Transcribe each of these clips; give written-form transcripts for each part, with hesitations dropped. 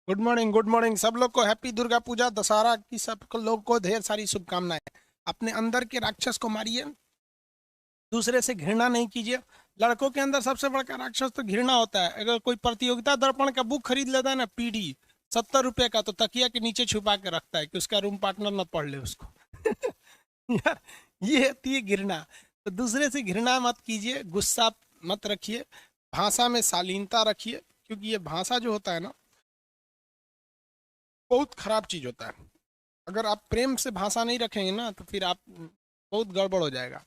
Good morning सब लोग को हैप्पी दुर्गा पूजा दशहरा की सब लोग को ढेर सारी शुभकामनाएं। अपने अंदर के राक्षस को मारिए, दूसरे से घृणा नहीं कीजिए। लड़कों के अंदर सबसे बड़ा राक्षस तो घृणा होता है। अगर कोई प्रतियोगिता दर्पण का बुक खरीद लेता है ना, पीडी 70 रुपए का, तो तकिया के नीचे छुपा के रखता है कि उसका रूम पार्टनर न पढ़ ले उसको। यार, ये होती है घृणा। तो दूसरे से घृणा मत कीजिए, गुस्सा मत रखिए, भाषा में शालीनता रखिए, क्योंकि ये भाषा जो होता है ना, बहुत खराब चीज होता है। अगर आप प्रेम से भाषा नहीं रखेंगे ना, तो फिर आप बहुत गड़बड़ हो जाएगा।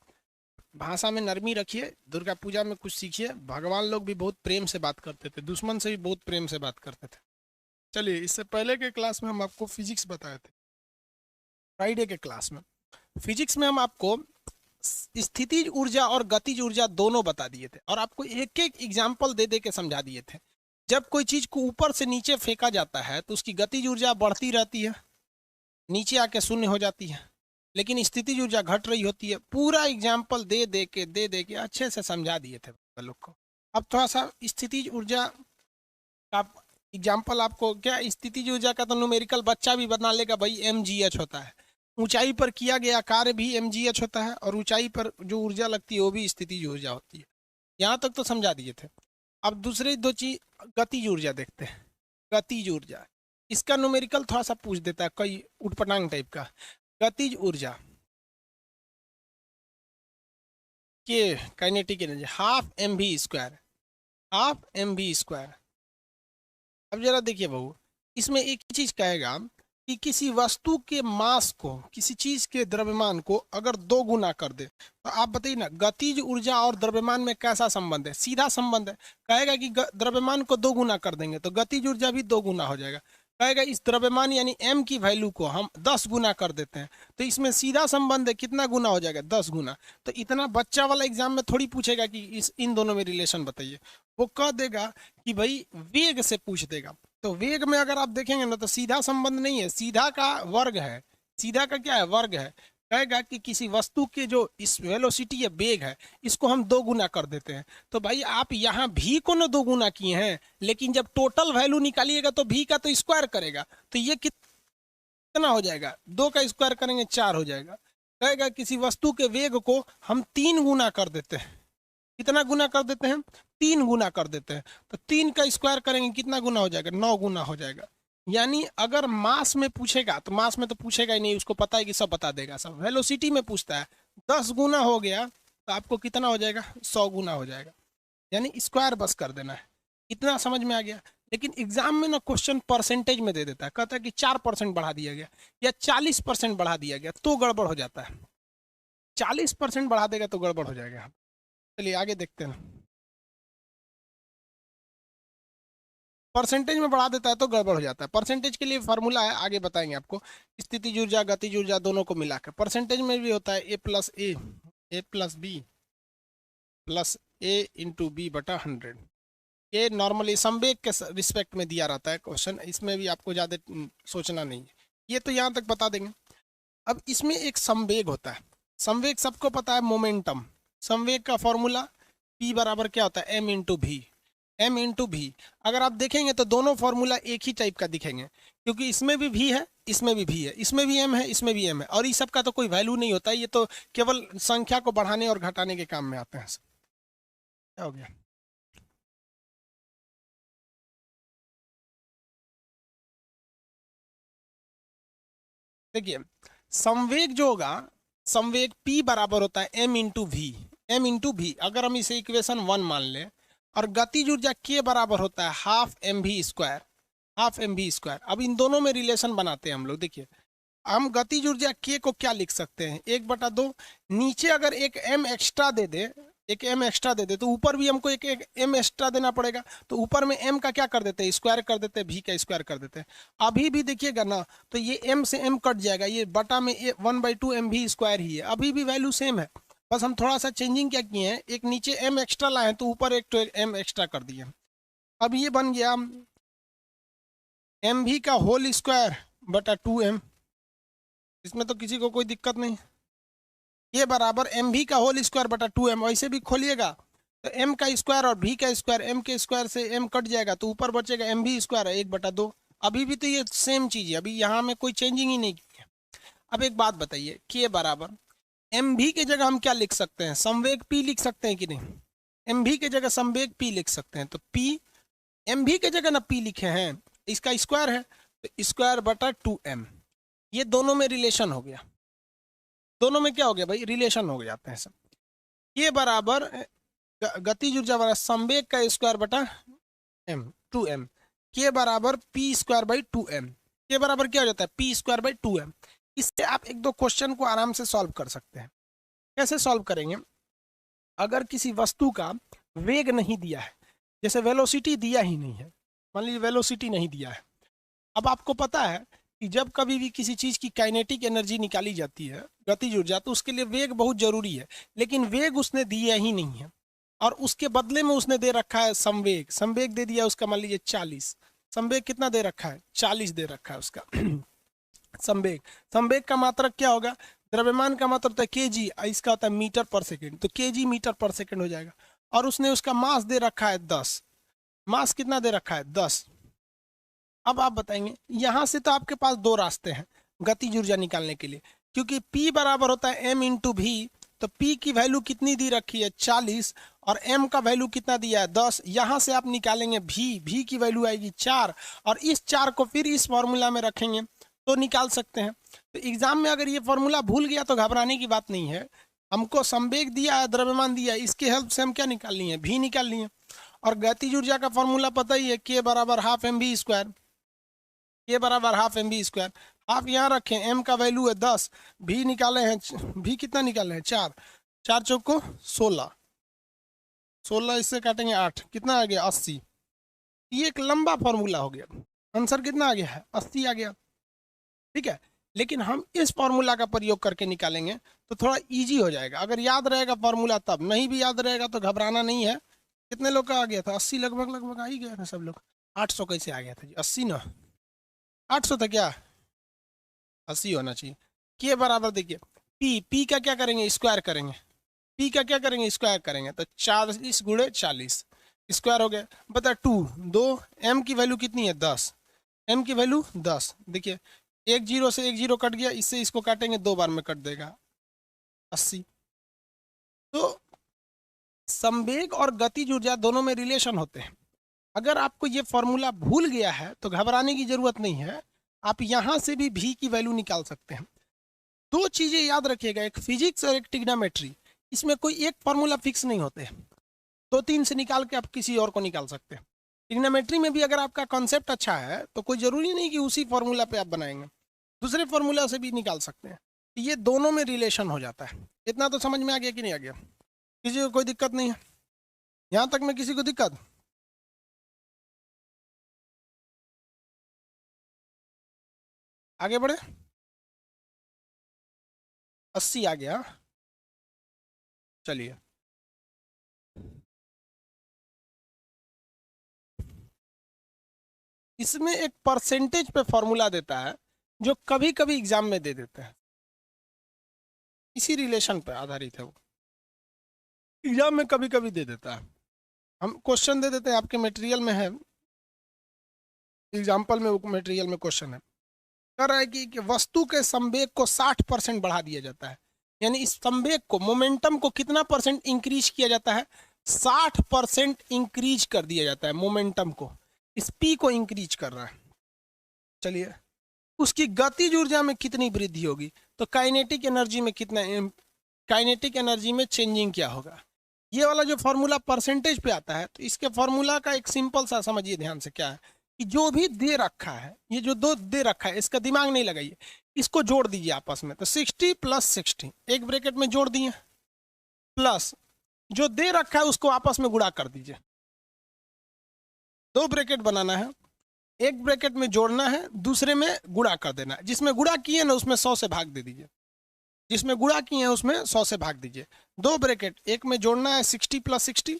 भाषा में नरमी रखिए, दुर्गा पूजा में कुछ सीखिए। भगवान लोग भी बहुत प्रेम से बात करते थे, दुश्मन से भी बहुत प्रेम से बात करते थे। चलिए, इससे पहले के क्लास में हम आपको फिजिक्स बताए थे। फ्राइडे के क्लास में फिजिक्स में हम आपको स्थितिज ऊर्जा और गतिज ऊर्जा दोनों बता दिए थे, और आपको एक एक एग्जाम्पल दे दे के समझा दिए थे। जब कोई चीज को ऊपर से नीचे फेंका जाता है तो उसकी गतिज ऊर्जा बढ़ती रहती है, नीचे आके शून्य हो जाती है, लेकिन स्थितिज ऊर्जा घट रही होती है। पूरा एग्जाम्पल दे दे के अच्छे से समझा दिए थे लोग को। अब थोड़ा सा स्थितिज ऊर्जा का एग्जाम्पल आपको, क्या स्थितिज ऊर्जा का तो न्यूमेरिकल बच्चा भी बना लेगा भाई, mgh होता है। ऊंचाई पर किया गया कार्य भी mgh होता है, और ऊंचाई पर जो ऊर्जा लगती है वो भी स्थितिज ऊर्जा होती है। यहाँ तक तो समझा दिए थे। अब दूसरे दो चीज, गतिज ऊर्जा देखते हैं। गतिज ऊर्जा, इसका न्यूमेरिकल थोड़ा सा पूछ देता है, कई उटपटांग टाइप का। गतिज ऊर्जा के kinetic energy half m v square, half m v square. अब जरा देखिए बहू, इसमें एक ही चीज कहेगा कि किसी वस्तु के मास को, किसी चीज के द्रव्यमान को अगर दो गुना कर दे, तो आप बताइए ना, गतिज ऊर्जा और द्रव्यमान में कैसा संबंध है? सीधा संबंध है। कहेगा कि द्रव्यमान को दो गुना कर देंगे तो गतिज ऊर्जा भी दो गुना हो जाएगा। कहेगा इस द्रव्यमान यानी m की वैल्यू को हम 10 गुना कर देते हैं, तो इसमें सीधा संबंध है, कितना गुना हो जाएगा? 10 गुना। तो इतना बच्चा वाला एग्जाम में थोड़ी पूछेगा कि इन दोनों में रिलेशन बताइए। वो कह देगा कि भाई वेग से पूछ देगा। तो वेग में अगर आप देखेंगे ना, तो सीधा संबंध नहीं है, सीधा का वर्ग है। सीधा का क्या है? वर्ग है। कहेगा कि किसी वस्तु के जो इस वेलोसिटी है, वेग है, इसको हम दो गुना कर देते हैं। तो भाई आप यहाँ भी को ना दो गुना किए हैं, लेकिन जब टोटल वैल्यू निकालिएगा तो भी का तो स्क्वायर करेगा, तो ये कितना हो जाएगा? दो का स्क्वायर करेंगे 4 हो जाएगा। कहेगा किसी वस्तु के वेग को हम 3 गुना कर देते हैं। कितना गुना कर देते हैं? 3 गुना कर देते हैं। तो 3 का स्क्वायर करेंगे कितना गुना हो जाएगा? 9 गुना हो जाएगा। यानी अगर मास में पूछेगा तो मास में तो पूछेगा ही नहीं, उसको पता है कि सब बता देगा सब। वेलोसिटी में पूछता है, 10 गुना हो गया तो आपको कितना हो जाएगा? 100 गुना हो जाएगा। यानी स्क्वायर बस कर देना है। इतना समझ में आ गया। लेकिन एग्जाम में ना क्वेश्चन परसेंटेज में दे देता है, कहता है कि 4% बढ़ा दिया गया या 40% बढ़ा दिया गया, तो गड़बड़ हो जाता है। 40% बढ़ा देगा तो गड़बड़ हो जाएगा। चलिए आगे देखते हैं। परसेंटेज में बढ़ा देता है तो गड़बड़ हो जाता है। परसेंटेज के लिए फार्मूला है, आगे बताएंगे आपको। स्थितिज ऊर्जा गतिज ऊर्जा दोनों को मिलाकर परसेंटेज में भी होता है ए प्लस बी प्लस ए इंटू बी बटा 100। ये नॉर्मली संवेग के रिस्पेक्ट में दिया रहता है क्वेश्चन, इसमें भी आपको ज़्यादा सोचना नहीं है। ये तो यहाँ तक बता देंगे। अब इसमें एक संवेग होता है। संवेग सबको पता है, मोमेंटम। संवेग का फॉर्मूला P बराबर क्या होता है? m इंटू भी। अगर आप देखेंगे तो दोनों फॉर्मूला एक ही टाइप का दिखेंगे, क्योंकि इसमें भी v है, इसमें भी v है, इसमें भी m है, इसमें भी m है, और इस सब का तो कोई वैल्यू नहीं होता है। ये तो केवल संख्या को बढ़ाने और घटाने के काम में आते हैं। क्या हो गया? देखिए, संवेग जो होगा, संवेग P बराबर होता है m इंटू भी। अगर हम इसे इक्वेशन 1 मान लें, और गतिज ऊर्जा K बराबर होता है हाफ एम वी स्क्वायर। अब इन दोनों में रिलेशन बनाते हैं हम लोग। देखिए, हम गतिज ऊर्जा K को क्या लिख सकते हैं? 1/2। नीचे अगर एक m एक्स्ट्रा दे दे, तो ऊपर भी हमको एक m एक्स्ट्रा देना पड़ेगा। तो ऊपर में m का क्या कर देते हैं? स्क्वायर कर देते हैं, v का स्क्वायर कर देते हैं। अभी भी देखिएगा ना, तो ये m से m कट जाएगा, ये बटा में 1/2 mv स्क्वायर ही है। अभी भी वैल्यू सेम है, बस हम थोड़ा सा चेंजिंग क्या किए हैं, एक नीचे m एक्स्ट्रा लाए हैं तो ऊपर एक तो m एक्स्ट्रा कर दिए। अब ये बन गया mv का होल स्क्वायर बटा 2m। इसमें तो किसी को कोई दिक्कत नहीं। ये बराबर एम भी का होल स्क्वायर बटा 2m। ऐसे भी खोलिएगा तो m का स्क्वायर और v का स्क्वायर, m के स्क्वायर से m कट जाएगा तो ऊपर बचेगा एम भी स्क्वायर 1/2। अभी भी तो ये सेम चीज है, अभी यहाँ में कोई चेंजिंग ही नहीं की है। अब एक बात बताइए, के बराबर एम भी के जगह हम क्या लिख सकते हैं, संवेग पी लिख सकते हैं कि नहीं? एम भी के जगह संवेग पी लिख सकते हैं, तो पी एम भी के जगह ना पी लिखे हैं, इसका स्क्वायर है तो स्क्वायर बटा 2m। ये दोनों में रिलेशन हो गया, दोनों में क्या हो गया भाई, रिलेशन हो जाते हैं सब। ये बराबर गतिज ऊर्जा बराबर संवेग का स्क्वायर बटा m 2m, के बराबर पी स्क्वायर बाई 2m। के बराबर क्या हो जाता है, पी स्क्वायर बाई 2m। इससे आप एक दो क्वेश्चन को आराम से सॉल्व कर सकते हैं। कैसे सॉल्व करेंगे, अगर किसी वस्तु का वेग नहीं दिया है, जैसे वेलोसिटी दिया ही नहीं है, मान लीजिए वेलोसिटी नहीं दिया है। अब आपको पता है कि जब कभी भी किसी चीज की काइनेटिक एनर्जी निकाली जाती है, गतिज ऊर्जा, तो उसके लिए वेग बहुत जरूरी है, लेकिन वेग उसने दिया ही नहीं है और उसके बदले में उसने दे रखा है संवेग। संवेग दे दिया उसका, मान लीजिए 40। संवेग कितना दे रखा है, 40 दे रखा है उसका संवेग। संवेग का मात्रक क्या होगा, द्रव्यमान का मात्रक होता है केजी, इसका होता है मीटर पर सेकेंड, तो केजी मीटर पर सेकेंड हो जाएगा। और उसने उसका मास दे रखा है 10। मास कितना दे रखा है, 10। अब आप बताएंगे, यहां से तो आपके पास दो रास्ते हैं गतिज ऊर्जा निकालने के लिए, क्योंकि P बराबर होता है m इंटू भी, तो P की वैल्यू कितनी दी रखी है 40 और m का वैल्यू कितना दिया है 10। यहां से आप निकालेंगे भी की वैल्यू आएगी 4 और इस 4 को फिर इस फॉर्मूला में रखेंगे तो निकाल सकते हैं। तो एग्जाम में अगर ये फॉर्मूला भूल गया तो घबराने की बात नहीं है, हमको संवेग दिया है, द्रव्यमान दिया है, इसके हेल्प से हम क्या निकालनी है, भी निकालनी है। और गतिज ऊर्जा का फॉर्मूला पता ही है, के बराबर हाफ एम बी स्क्वायर, के बराबर half m v square. Half यहाँ रखें, एम का वैल्यू है 10, भी निकाले हैं, भी कितना निकाले हैं 4, 4 चौको 16, 16 इससे काटेंगे 8, कितना आ गया 80। ये एक लंबा फॉर्मूला हो गया, आंसर कितना आ गया है 80 आ गया, ठीक है। लेकिन हम इस फॉर्मूला का प्रयोग करके निकालेंगे तो थोड़ा इजी हो जाएगा, अगर याद रहेगा फॉर्मूला तब, नहीं भी याद रहेगा तो घबराना नहीं है। कितने लोग का आ गया था, 80 लगभग लगभग आ ही गया था सब लोग। 800 कैसे आ गया था जी, 80 ना, 800 था क्या, 80 होना चाहिए। के बराबर देखिए, पी का क्या करेंगे, स्क्वायर करेंगे, पी का क्या करेंगे, स्क्वायर करेंगे, तो 40 गुणे 40 स्क्वायर हो गया बता 2 2। एम की वैल्यू कितनी है 10, एम की वैल्यू 10। देखिए एक जीरो से एक जीरो कट गया, इससे इसको काटेंगे 2 बार में कट देगा 80। तो संवेग और गतिज ऊर्जा दोनों में रिलेशन होते हैं। अगर आपको ये फॉर्मूला भूल गया है तो घबराने की जरूरत नहीं है, आप यहां से भी की वैल्यू निकाल सकते हैं। दो चीजें याद रखिएगा, एक फिजिक्स और एक ट्रिग्नोमेट्री, इसमें कोई एक फॉर्मूला फिक्स नहीं होते, दो तीन से निकाल के आप किसी और को निकाल सकते हैं। ट्रिग्नोमेट्री में भी अगर आपका कॉन्सेप्ट अच्छा है तो कोई जरूरी नहीं कि उसी फॉर्मूला पे आप बनाएंगे, दूसरे फॉर्मूला से भी निकाल सकते हैं। ये दोनों में रिलेशन हो जाता है। इतना तो समझ में आ गया कि नहीं आ गया, किसी को कोई दिक्कत नहीं है, यहां तक में किसी को दिक्कत? आगे बढ़े, 80 आ गया, चलिए। इसमें एक परसेंटेज पे फॉर्मूला देता है जो कभी कभी एग्जाम में दे देते हैं, इसी रिलेशन पे आधारित है वो, एग्जाम में कभी कभी दे देता है। हम क्वेश्चन दे देते हैं, आपके मटेरियल में है, एग्जाम्पल में वो मटेरियल में क्वेश्चन है, कह रहा है कि वस्तु के संवेग को 60% बढ़ा दिया जाता है, यानी इस संवेग को, मोमेंटम को कितना परसेंट इंक्रीज किया जाता है, 60% इंक्रीज कर दिया जाता है मोमेंटम को, इस पी को इंक्रीज कर रहा है। चलिए, उसकी गतिज ऊर्जा में कितनी वृद्धि होगी, तो काइनेटिक एनर्जी में कितना, काइनेटिक एनर्जी में चेंजिंग क्या होगा। ये वाला जो फॉर्मूला परसेंटेज पे आता है, तो इसके फॉर्मूला का एक सिंपल सा समझिए ध्यान से, क्या है कि जो भी दे रखा है, ये जो दो दे रखा है, इसका दिमाग नहीं लगाइए, इसको जोड़ दीजिए आपस में, तो 60 + 60 एक ब्रैकेट में जोड़ दिए, प्लस जो दे रखा है उसको आपस में गुणा कर दीजिए। दो ब्रैकेट बनाना है, एक ब्रैकेट में जोड़ना है, दूसरे में गुणा कर देना है। जिसमें गुणा किए ना उसमें 100 से भाग दे दीजिए, जिसमें गुणा किए हैं उसमें 100 से भाग दीजिए। दो ब्रैकेट, एक में जोड़ना है 60 + 60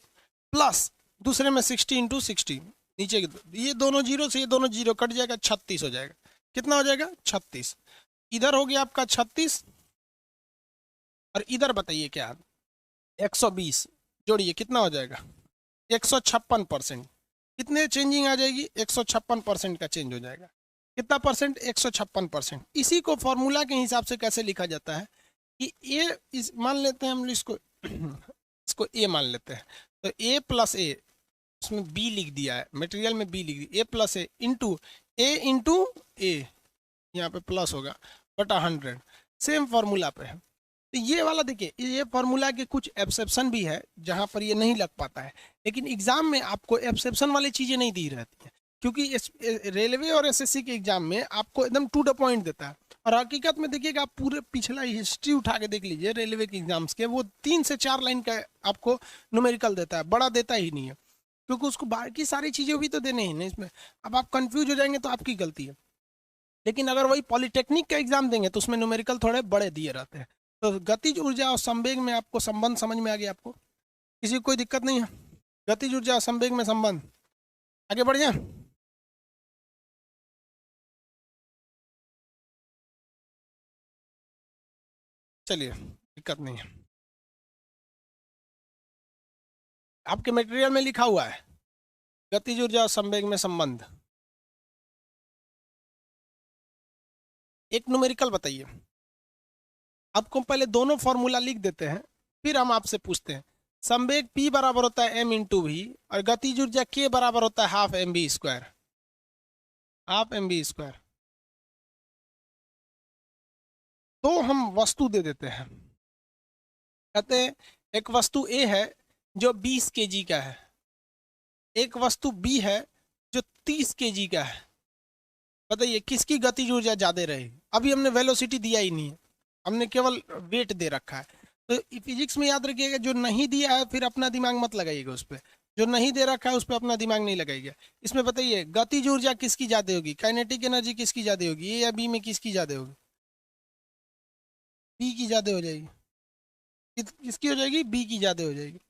प्लस दूसरे में 60 × 60, नीचे ये दोनों जीरो से ये दोनों जीरो कट जाएगा, 36 हो जाएगा। कितना हो जाएगा 36, इधर हो गया आपका 36 और इधर बताइए क्या, 120 जोड़िए कितना हो जाएगा 156%। कितने चेंजिंग आ जाएगी, 156% का चेंज हो जाएगा। कितना परसेंट, 156%। इसी को फॉर्मूला के हिसाब से कैसे लिखा जाता है कि ए इस मान लेते हैं हम इसको इसको ए मान लेते हैं, तो ए प्लस ए, उसमें बी लिख दिया है, मटेरियल में बी लिख दिया, ए प्लस ए इंटू ए, यहाँ पे प्लस होगा बटा 100, सेम फॉर्मूला पे है। तो ये वाला देखिए, ये फॉर्मूला के कुछ एक्सेप्शन भी है जहाँ पर ये नहीं लग पाता है, लेकिन एग्जाम में आपको एक्सेप्शन वाली चीज़ें नहीं दी रहती हैं, क्योंकि रेलवे और एसएससी के एग्जाम में आपको एकदम टू द पॉइंट देता है। और हकीकत में देखिएगा, आप पूरे पिछला हिस्ट्री उठा के देख लीजिए रेलवे के एग्जाम्स के, वो 3 से 4 लाइन का आपको न्यूमेरिकल देता है, बड़ा देता ही नहीं है, क्योंकि उसको बाकी सारी चीज़ें भी तो देने ही नहीं इसमें। अब आप कंफ्यूज हो जाएंगे तो आपकी गलती है। लेकिन अगर वही पॉलिटेक्निक का एग्जाम देंगे तो उसमें न्यूमेरिकल थोड़े बड़े दिए रहते हैं। तो गतिज ऊर्जा और संवेग में आपको संबंध समझ में आ गया, आपको किसी को कोई दिक्कत नहीं है? गतिज ऊर्जा और संवेग में संबंध, आगे बढ़ जाए। चलिए, दिक्कत नहीं है, आपके मटेरियल में लिखा हुआ है गतिज ऊर्जा और संवेग में संबंध। एक न्यूमेरिकल बताइए। आपको पहले दोनों फॉर्मूला लिख देते हैं, फिर हम आपसे पूछते हैं। संवेग P बराबर होता है m इंटू वी, और गतिज ऊर्जा K बराबर होता है half m v square, half m v square. तो हम वस्तु दे देते हैं, कहते हैं एक वस्तु A है जो 20 kg का है, एक वस्तु B है जो 30 kg का है। बताइए किसकी गतिज ऊर्जा ज्यादा रहेगी? अभी हमने वेलोसिटी दिया ही नहीं है, हमने केवल वेट दे रखा है। तो फिजिक्स में याद रखिएगा, जो नहीं दिया है फिर अपना दिमाग मत लगाइएगा उस पर, जो नहीं दे रखा है उस पर अपना दिमाग नहीं लगाइएगा। इसमें बताइए गतिज ऊर्जा किसकी ज्यादा होगी, काइनेटिक एनर्जी किसकी ज्यादा होगी, ए या बी में किसकी ज्यादा होगी? बी की ज्यादा हो जाएगी। किसकी हो जाएगी? बी की ज्यादा हो जाएगी।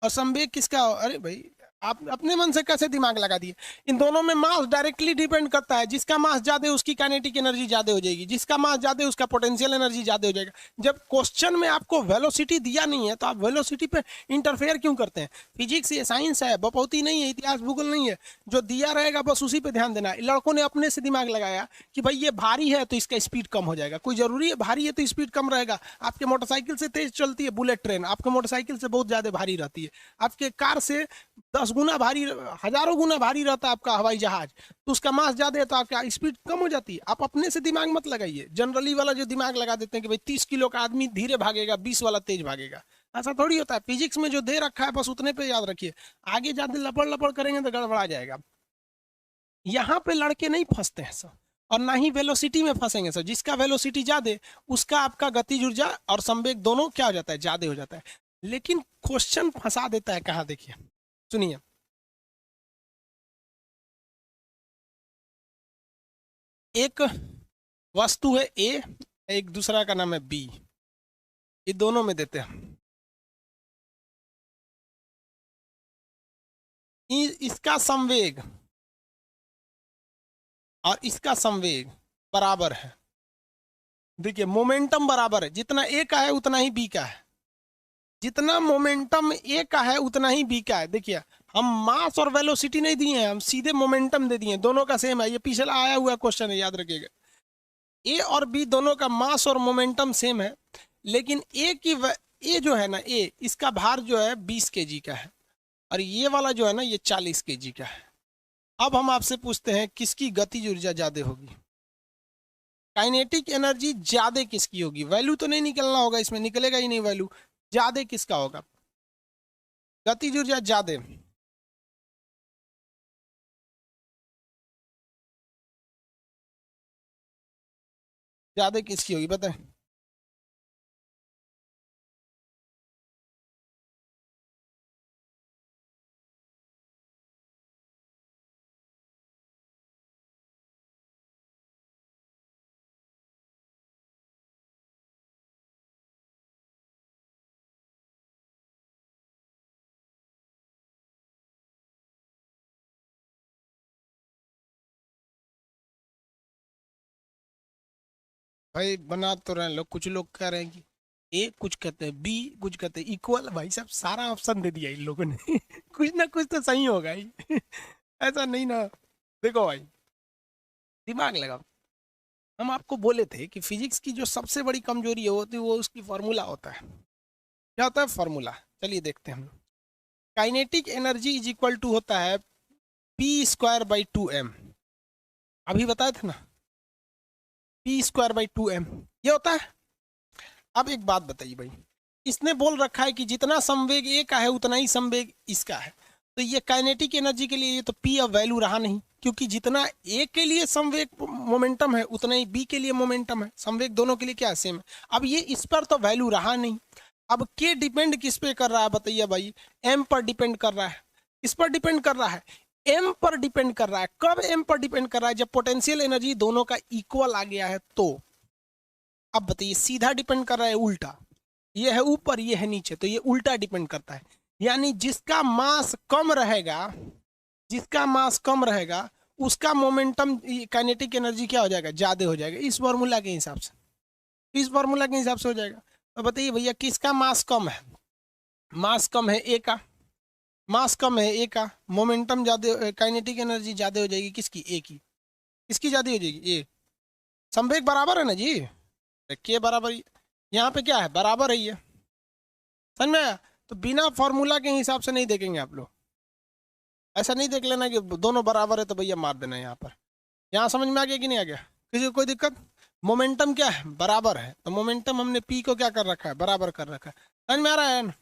और संवेग किसका अरे भाई, आप अपने मन से कैसे दिमाग लगा दिए? इन दोनों में मास डायरेक्टली डिपेंड करता है, जिसका मास ज्यादा है उसकी काइनेटिक एनर्जी ज्यादा हो जाएगी, जिसका मास ज्यादा है उसका पोटेंशियल एनर्जी ज्यादा हो जाएगा। जब क्वेश्चन में आपको वेलोसिटी दिया नहीं है तो आप वेलोसिटी पे इंटरफेयर क्यों करते हैं? फिजिक्स ये साइंस है, बपौती नहीं है, इतिहास भूगोल नहीं है। जो दिया रहेगा बस उसी पे ध्यान देना है। लड़कों ने अपने से दिमाग लगाया कि भाई ये भारी है तो इसका स्पीड कम हो जाएगा, कोई जरूरी है भारी है तो स्पीड कम रहेगा? आपके मोटरसाइकिल से तेज चलती है बुलेट ट्रेन, आपके मोटरसाइकिल से बहुत ज्यादा भारी रहती है। आपके कार से 10 गुना भारी, हजारों गुना भारी रहता है आपका हवाई जहाज, तो उसका मास ज्यादा है तो आपका स्पीड कम हो जाती है। आप अपने से दिमाग मत लगाइए, जनरली वाला जो दिमाग लगा देते हैं कि भाई 30 किलो का आदमी धीरे भागेगा, 20 वाला तेज भागेगा, ऐसा थोड़ी होता है। फिजिक्स में जो दे रखा है बस उतने पे याद रखिए, आगे जाते लपड़ लपड़ करेंगे तो गड़बड़ा जाएगा। यहाँ पे लड़के नहीं फंसते हैं सर, और ना ही वेलोसिटी में फंसेंगे सर। जिसका वेलोसिटी ज्यादा उसका आपका गतिज ऊर्जा और संवेग दोनों क्या हो जाता है? ज्यादा हो जाता है। लेकिन क्वेश्चन फंसा देता है कहाँ, देखिए सुनिए। एक वस्तु है ए, एक दूसरा का नाम है बी, ये दोनों में देते हैं। इसका संवेग और इसका संवेग बराबर है। देखिए मोमेंटम बराबर है, जितना ए का है उतना ही बी का है, जितना मोमेंटम ए का है उतना ही बी का है। देखिए हम मास और वेलोसिटी नहीं दिए हैं, हम सीधे मोमेंटम दे दिए, दोनों का सेम है। ये पिछला आया हुआ क्वेश्चन है, याद रखिएगा। ए और बी दोनों का मास और मोमेंटम सेम है, लेकिन ए जो है ना, ए इसका भार जो है 20 kg का है, और ये वाला जो है ना ये 40 kg का है। अब हम आपसे पूछते हैं किसकी गतिज ऊर्जा ज्यादा होगी, काइनेटिक एनर्जी ज्यादा किसकी होगी? वैल्यू तो नहीं निकलना होगा, इसमें निकलेगा ही नहीं वैल्यू। ज्यादा किसका होगा? गतिज ऊर्जा ज्यादा ज्यादा किसकी होगी बताएं? भाई बना तो रहे हैं लोग, कुछ लोग कह रहे हैं कि ए, कुछ कहते हैं बी, कुछ कहते हैं इक्वल। भाई साहब सारा ऑप्शन दे दिया इन लोगों ने कुछ ना कुछ तो सही होगा ही ऐसा नहीं ना। देखो भाई, दिमाग लगाओ। हम आपको बोले थे कि फिजिक्स की जो सबसे बड़ी कमजोरी होती है वो उसकी फॉर्मूला होता है। क्या होता है फॉर्मूला? चलिए देखते हैं हम। Kinetic energy is equal to होता है p² / 2m। अभी बताया था ना, p² / 2m ये होता है। अब एक बात बताइए भाई, इसने बोल रखा है कि जितना संवेग ए का है उतना ही संवेग इसका है, तो ये काइनेटिक एनर्जी के लिए ये तो p अब वैल्यू रहा नहीं, क्योंकि जितना ए के लिए संवेग मोमेंटम है उतना ही बी के लिए मोमेंटम है। संवेग दोनों के लिए क्या है? सेम है। अब ये इस पर तो वैल्यू रहा नहीं। अब के डिपेंड किस पे कर रहा है बताइए भाई? एम पर डिपेंड कर रहा है। किस पर डिपेंड कर रहा है? एम पर डिपेंड कर रहा है। कब एम पर डिपेंड कर रहा है? जब पोटेंशियल एनर्जी दोनों का इक्वल आ गया है तो। अब बताइए, सीधा डिपेंड कर रहा है उल्टा? ये है ऊपर, ये है नीचे, तो ये उल्टा डिपेंड करता है। यानी जिसका मास कम रहेगा, जिसका मास कम रहेगा उसका मोमेंटम काइनेटिक एनर्जी क्या हो जाएगा? ज्यादा हो जाएगा। इस फॉर्मूला के हिसाब से, इस फॉर्मूला के हिसाब से हो जाएगा। तो बताइए भैया, किसका मास कम है? मास कम है ए का, मास कम है ए का, मोमेंटम ज्यादा, काइनेटिक एनर्जी ज्यादा हो जाएगी किसकी? ए की। किसकी ज्यादा हो जाएगी? ए। संवेग बराबर है ना जी, के बराबर। यहाँ पे क्या है? बराबर है ये। समझ में आया? तो बिना फॉर्मूला के हिसाब से नहीं देखेंगे आप लोग। ऐसा नहीं देख लेना कि दोनों बराबर है तो भैया मार देना। यहाँ पर, यहाँ समझ में आ गया कि नहीं आ गया? किसी को कोई दिक्कत? मोमेंटम क्या है? बराबर है, तो मोमेंटम हमने पी को क्या कर रखा है? बराबर कर रखा है। समझ में आ रहा है ना?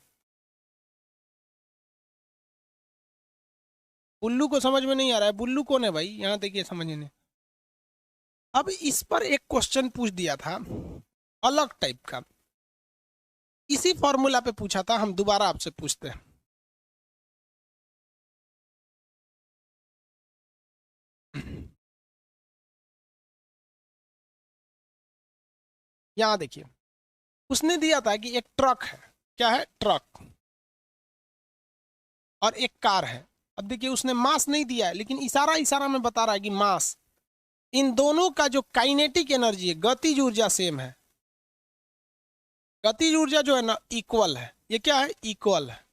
बुल्लू को समझ में नहीं आ रहा है? बुल्लू कौन है भाई? यहाँ देखिए समझने। अब इस पर एक क्वेश्चन पूछ दिया था अलग टाइप का, इसी फॉर्मूला पे पूछा था। हम दोबारा आपसे पूछते हैं। यहाँ देखिए, उसने दिया था कि एक ट्रक है। क्या है? ट्रक। और एक कार है। अब देखिए, उसने मास नहीं दिया है, लेकिन इशारा इशारा में बता रहा है कि मास। इन दोनों का जो काइनेटिक एनर्जी है, गतिज ऊर्जा सेम है। गतिज ऊर्जा जो है ना, इक्वल है। ये क्या है? इक्वल है।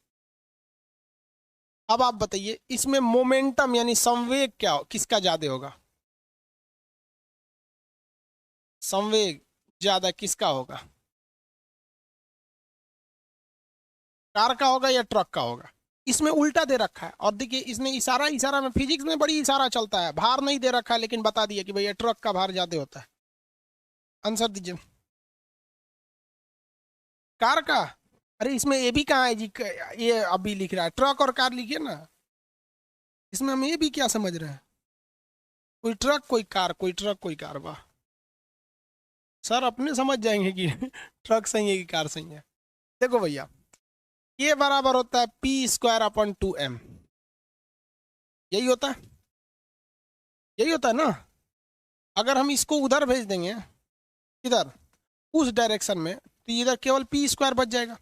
अब आप बताइए, इसमें मोमेंटम यानी संवेग क्या किसका ज्यादा होगा? संवेग ज्यादा किसका होगा? कार का होगा या ट्रक का होगा? इसमें उल्टा दे रखा है। और देखिए, इसने इशारा इशारा में, फिजिक्स में बड़ी इशारा चलता है। भार नहीं दे रखा है, लेकिन बता दिया कि भैया ट्रक का भार ज्यादा होता है। आंसर दीजिए। कार का? अरे इसमें ये भी कहाँ है जी? ये अभी लिख रहा है ट्रक और कार, लिखिए ना। इसमें हम ये भी क्या समझ रहे हैं? कोई ट्रक कोई कार, कोई ट्रक कोई कार। वाह सर, अपने समझ जाएंगे कि ट्रक सही है कि कार सही है। देखो भैया, ये बराबर होता है p² / 2m। यही होता है, यही होता है ना। अगर हम इसको उधर भेज देंगे, इधर उस डायरेक्शन में, तो इधर केवल p² बच जाएगा।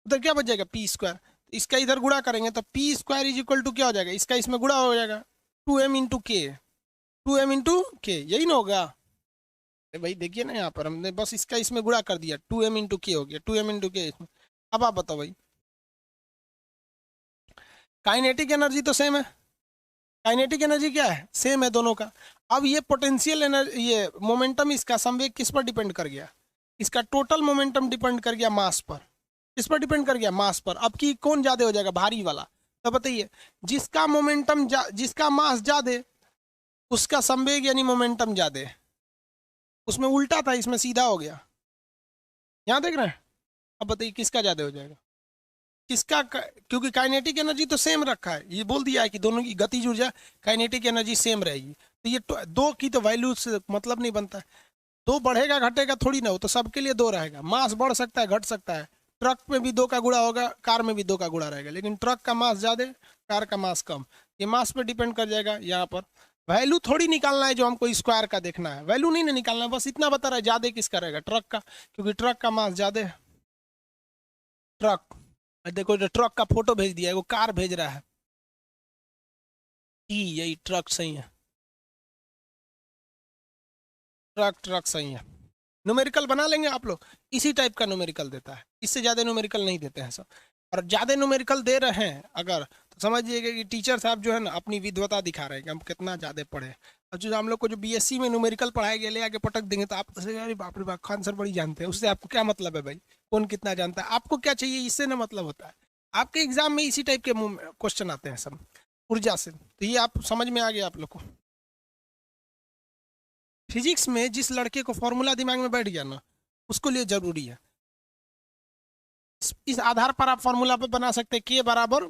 उधर क्या बच जाएगा? p²। इसका इधर गुणा करेंगे तो p² इज इक्वल टू क्या हो जाएगा? इसका इसमें गुणा हो जाएगा, 2m × k। 2m × k यही ना होगा? भाई देखिए ना, यहाँ पर हमने बस इसका इसमें गुणा कर दिया, 2m × k हो गया। 2m × k इसमें। अब आप बताओ भाई, काइनेटिक एनर्जी तो सेम है। काइनेटिक एनर्जी क्या है? सेम है दोनों का। अब ये पोटेंशियल एनर्जी, ये मोमेंटम, इसका संवेग किस पर डिपेंड कर गया? इसका टोटल मोमेंटम डिपेंड कर गया मास पर। इस पर डिपेंड कर गया मास पर। अब की कौन ज्यादा हो जाएगा? भारी वाला। तो बताइए, जिसका मोमेंटम जिसका मास ज्यादा उसका संवेग यानी मोमेंटम ज्यादा। उसमें उल्टा था, इसमें सीधा हो गया। यहाँ देख रहे हैं? अब बताइए किसका ज्यादा हो जाएगा? किसका क्योंकि काइनेटिक एनर्जी तो सेम रखा है। ये बोल दिया है कि दोनों की गतिज ऊर्जा, काइनेटिक एनर्जी सेम रहेगी। तो ये दो की तो वैल्यू से मतलब नहीं बनता है। दो बढ़ेगा घटेगा थोड़ी ना हो, तो सबके लिए दो रहेगा। मास बढ़ सकता है घट सकता है। ट्रक में भी दो का गुणा होगा, कार में भी दो का गुणा रहेगा, लेकिन ट्रक का मास ज्यादा, कार का मास कम। ये मास पे डिपेंड कर जाएगा। यहाँ पर वैल्यू थोड़ी निकालना है जो हमको स्क्वायर का देखना है। वैल्यू नहीं ना निकालना है, बस इतना बता रहा है ज्यादा किसका रहेगा? ट्रक का, क्योंकि ट्रक का मास ज्यादा है। ट्रक, देखो जो ट्रक का फोटो भेज दिया है वो कार भेज रहा है। यही ट्रक सही है। ट्रक ट्रक सही है। न्यूमेरिकल बना लेंगे आप लोग। इसी टाइप का न्यूमेरिकल देता है, इससे ज्यादा न्यूमेरिकल नहीं देते हैं सब। और ज़्यादा न्यूमेरिकल दे रहे हैं अगर, तो समझिएगा कि टीचर साहब जो है ना अपनी विद्वता दिखा रहे हैं कि हम कितना ज़्यादा पढ़े। और जो हम लोग को जो बीएससी में न्यूमेरिकल पढ़ाया गया ले आके पटक देंगे तो आप सोचेंगे अरे बाप रे बाप खान सर बड़ी जानते हैं। उससे आपको क्या मतलब है भाई, कौन कितना जानता है, आपको क्या चाहिए इससे ना मतलब होता है। आपके एग्जाम में इसी टाइप के क्वेश्चन आते हैं सब ऊर्जा से, तो ये आप समझ में आ गया आप लोग को। फिजिक्स में जिस लड़के को फॉर्मूला दिमाग में बैठ गया ना उसको लिए जरूरी है। इस आधार पर आप फॉर्मूला पे बना सकते हैं के बराबर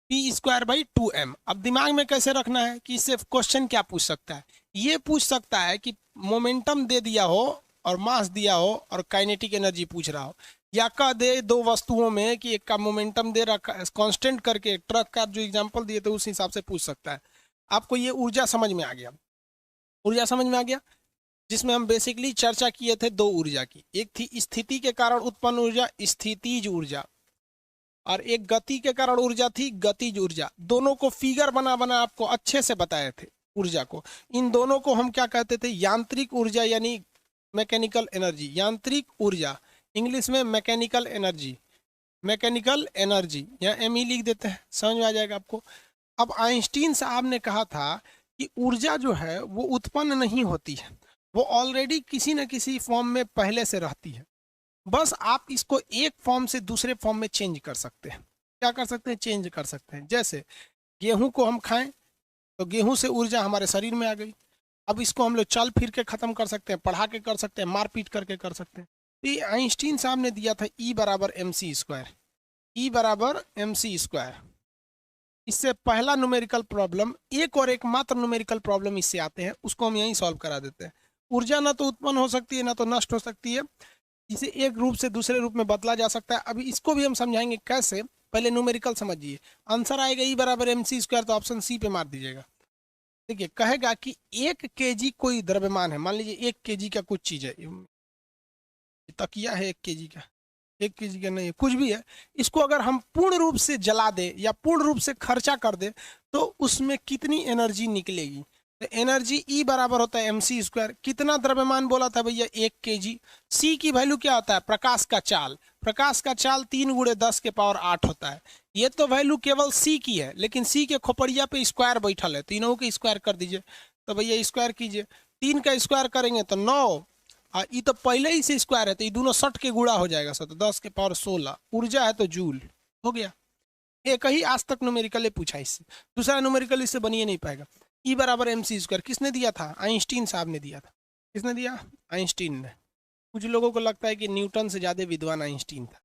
p²/2m। अब दिमाग में कैसे रखना है कि इससे क्वेश्चन क्या पूछ सकता है, ये पूछ सकता है कि मोमेंटम दे दिया हो और मास दिया हो और काइनेटिक एनर्जी पूछ रहा हो, या कह दे दो वस्तुओं में कि एक का मोमेंटम दे रखा कांस्टेंट करके ट्रक का जो एग्जांपल दिए तो उस हिसाब से पूछ सकता है। आपको ये ऊर्जा समझ में आ गया, ऊर्जा समझ में आ गया, जिसमें हम बेसिकली चर्चा किए थे दो ऊर्जा की। एक थी स्थिति के कारण उत्पन्न ऊर्जा, स्थितिज ऊर्जा, और एक गति के कारण ऊर्जा थी, गतिज ऊर्जा। दोनों को फिगर बना बना आपको अच्छे से बताए थे ऊर्जा को। इन दोनों को हम क्या कहते थे, यांत्रिक ऊर्जा यानी मैकेनिकल एनर्जी, यांत्रिक ऊर्जा, इंग्लिश में मैकेनिकल एनर्जी, मैकेनिकल एनर्जी, यहाँ एम लिख देते हैं, समझ में आ जाएगा आपको। अब आइंस्टीन साहब ने कहा था कि ऊर्जा जो है वो उत्पन्न नहीं होती है, वो ऑलरेडी किसी न किसी फॉर्म में पहले से रहती है, बस आप इसको एक फॉर्म से दूसरे फॉर्म में चेंज कर सकते हैं। क्या कर सकते हैं, चेंज कर सकते हैं। जैसे गेहूं को हम खाएं तो गेहूं से ऊर्जा हमारे शरीर में आ गई, अब इसको हम लोग चल फिर के खत्म कर सकते हैं, पढ़ा के कर सकते हैं, मारपीट करके कर सकते हैं। तो ये आइंस्टीन साहब ने दिया था E बराबर mc², E बराबर mc²। इससे पहला न्यूमेरिकल प्रॉब्लम, एक और एक मात्र न्यूमेरिकल प्रॉब्लम इससे आते हैं, उसको हम यहीं सॉल्व करा देते हैं। ऊर्जा ना तो उत्पन्न हो सकती है ना तो नष्ट हो सकती है, इसे एक रूप से दूसरे रूप में बदला जा सकता है। अभी इसको भी हम समझाएंगे कैसे, पहले न्यूमेरिकल समझिए। आंसर आएगा E बराबर mc², तो ऑप्शन सी पे मार दीजिएगा। देखिए कहेगा कि 1 kg कोई द्रव्यमान है, मान लीजिए 1 kg का कुछ चीज है, तकिया है 1 kg का, 1 kg का नहीं है, कुछ भी है, इसको अगर हम पूर्ण रूप से जला दे या पूर्ण रूप से खर्चा कर दे तो उसमें कितनी एनर्जी निकलेगी। तो एनर्जी E बराबर होता है mc²। कितना द्रव्यमान बोला था भैया, 1 kg। C की वैल्यू क्या होता है, प्रकाश का चाल, प्रकाश का चाल 3 × 10⁸ होता है। ये तो वैल्यू केवल C की है, लेकिन C के खोपड़िया पे स्क्वायर बैठल है, तीनों के स्क्वायर कर दीजिए। तो भैया स्क्वायर कीजिए, 3 का स्क्वायर करेंगे तो 9, ये तो पहले ही से स्क्वायर है तो ये दोनों 60 के गुणा हो जाएगा सर, तो 10⁻16। ऊर्जा है तो जूल हो गया। एक ही आज तक न्यूमेरिकल पूछा इससे, दूसरा न्यूमेरिकल इससे बनिए नहीं पाएगा। E बराबर mc², किसने दिया था, आइंस्टीन साहब ने दिया था। किसने दिया, आइंस्टीन ने। कुछ लोगों को लगता है कि न्यूटन से ज्यादा विद्वान आइंस्टीन था,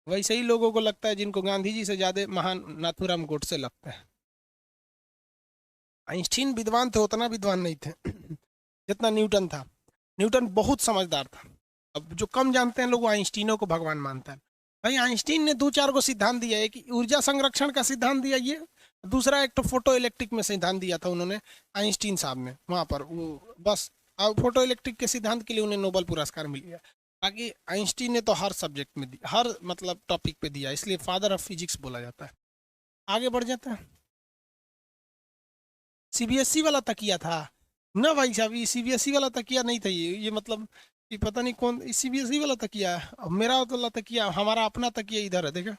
वैसे ही लोगों को लगता है जिनको गांधी जी से ज्यादा महान नाथूराम गोडसे लगता है। आइंस्टीन विद्वान थे, उतना विद्वान नहीं थे जितना न्यूटन था। न्यूटन बहुत समझदार था। अब जो कम जानते हैं लोग वो आइंस्टीनों को भगवान मानता है। भाई आइंस्टीन ने 2-4 को सिद्धांत दिया है कि ऊर्जा संरक्षण का सिद्धांत दिया, ये दूसरा एक तो फोटो इलेक्ट्रिक में सिद्धांत दिया था उन्होंने, आइंस्टीन साहब ने वहाँ पर वो बस। अब फोटो इलेक्ट्रिक के सिद्धांत के लिए उन्हें नोबेल पुरस्कार मिल गया। बाकी आइंस्टीन ने तो हर सब्जेक्ट में दिया, हर मतलब टॉपिक पे दिया, इसलिए फादर ऑफ फिजिक्स बोला जाता है। आगे बढ़ जाता है। सीबीएसई वाला तकिया था ना भाई साहब, ये सीबीएसई वाला तकिया नहीं था, ये मतलब ये पता नहीं कौन सीबीएसई वाला तकिया है। अब मेरा वाला तकिया, हमारा अपना तकिया इधर है, देखा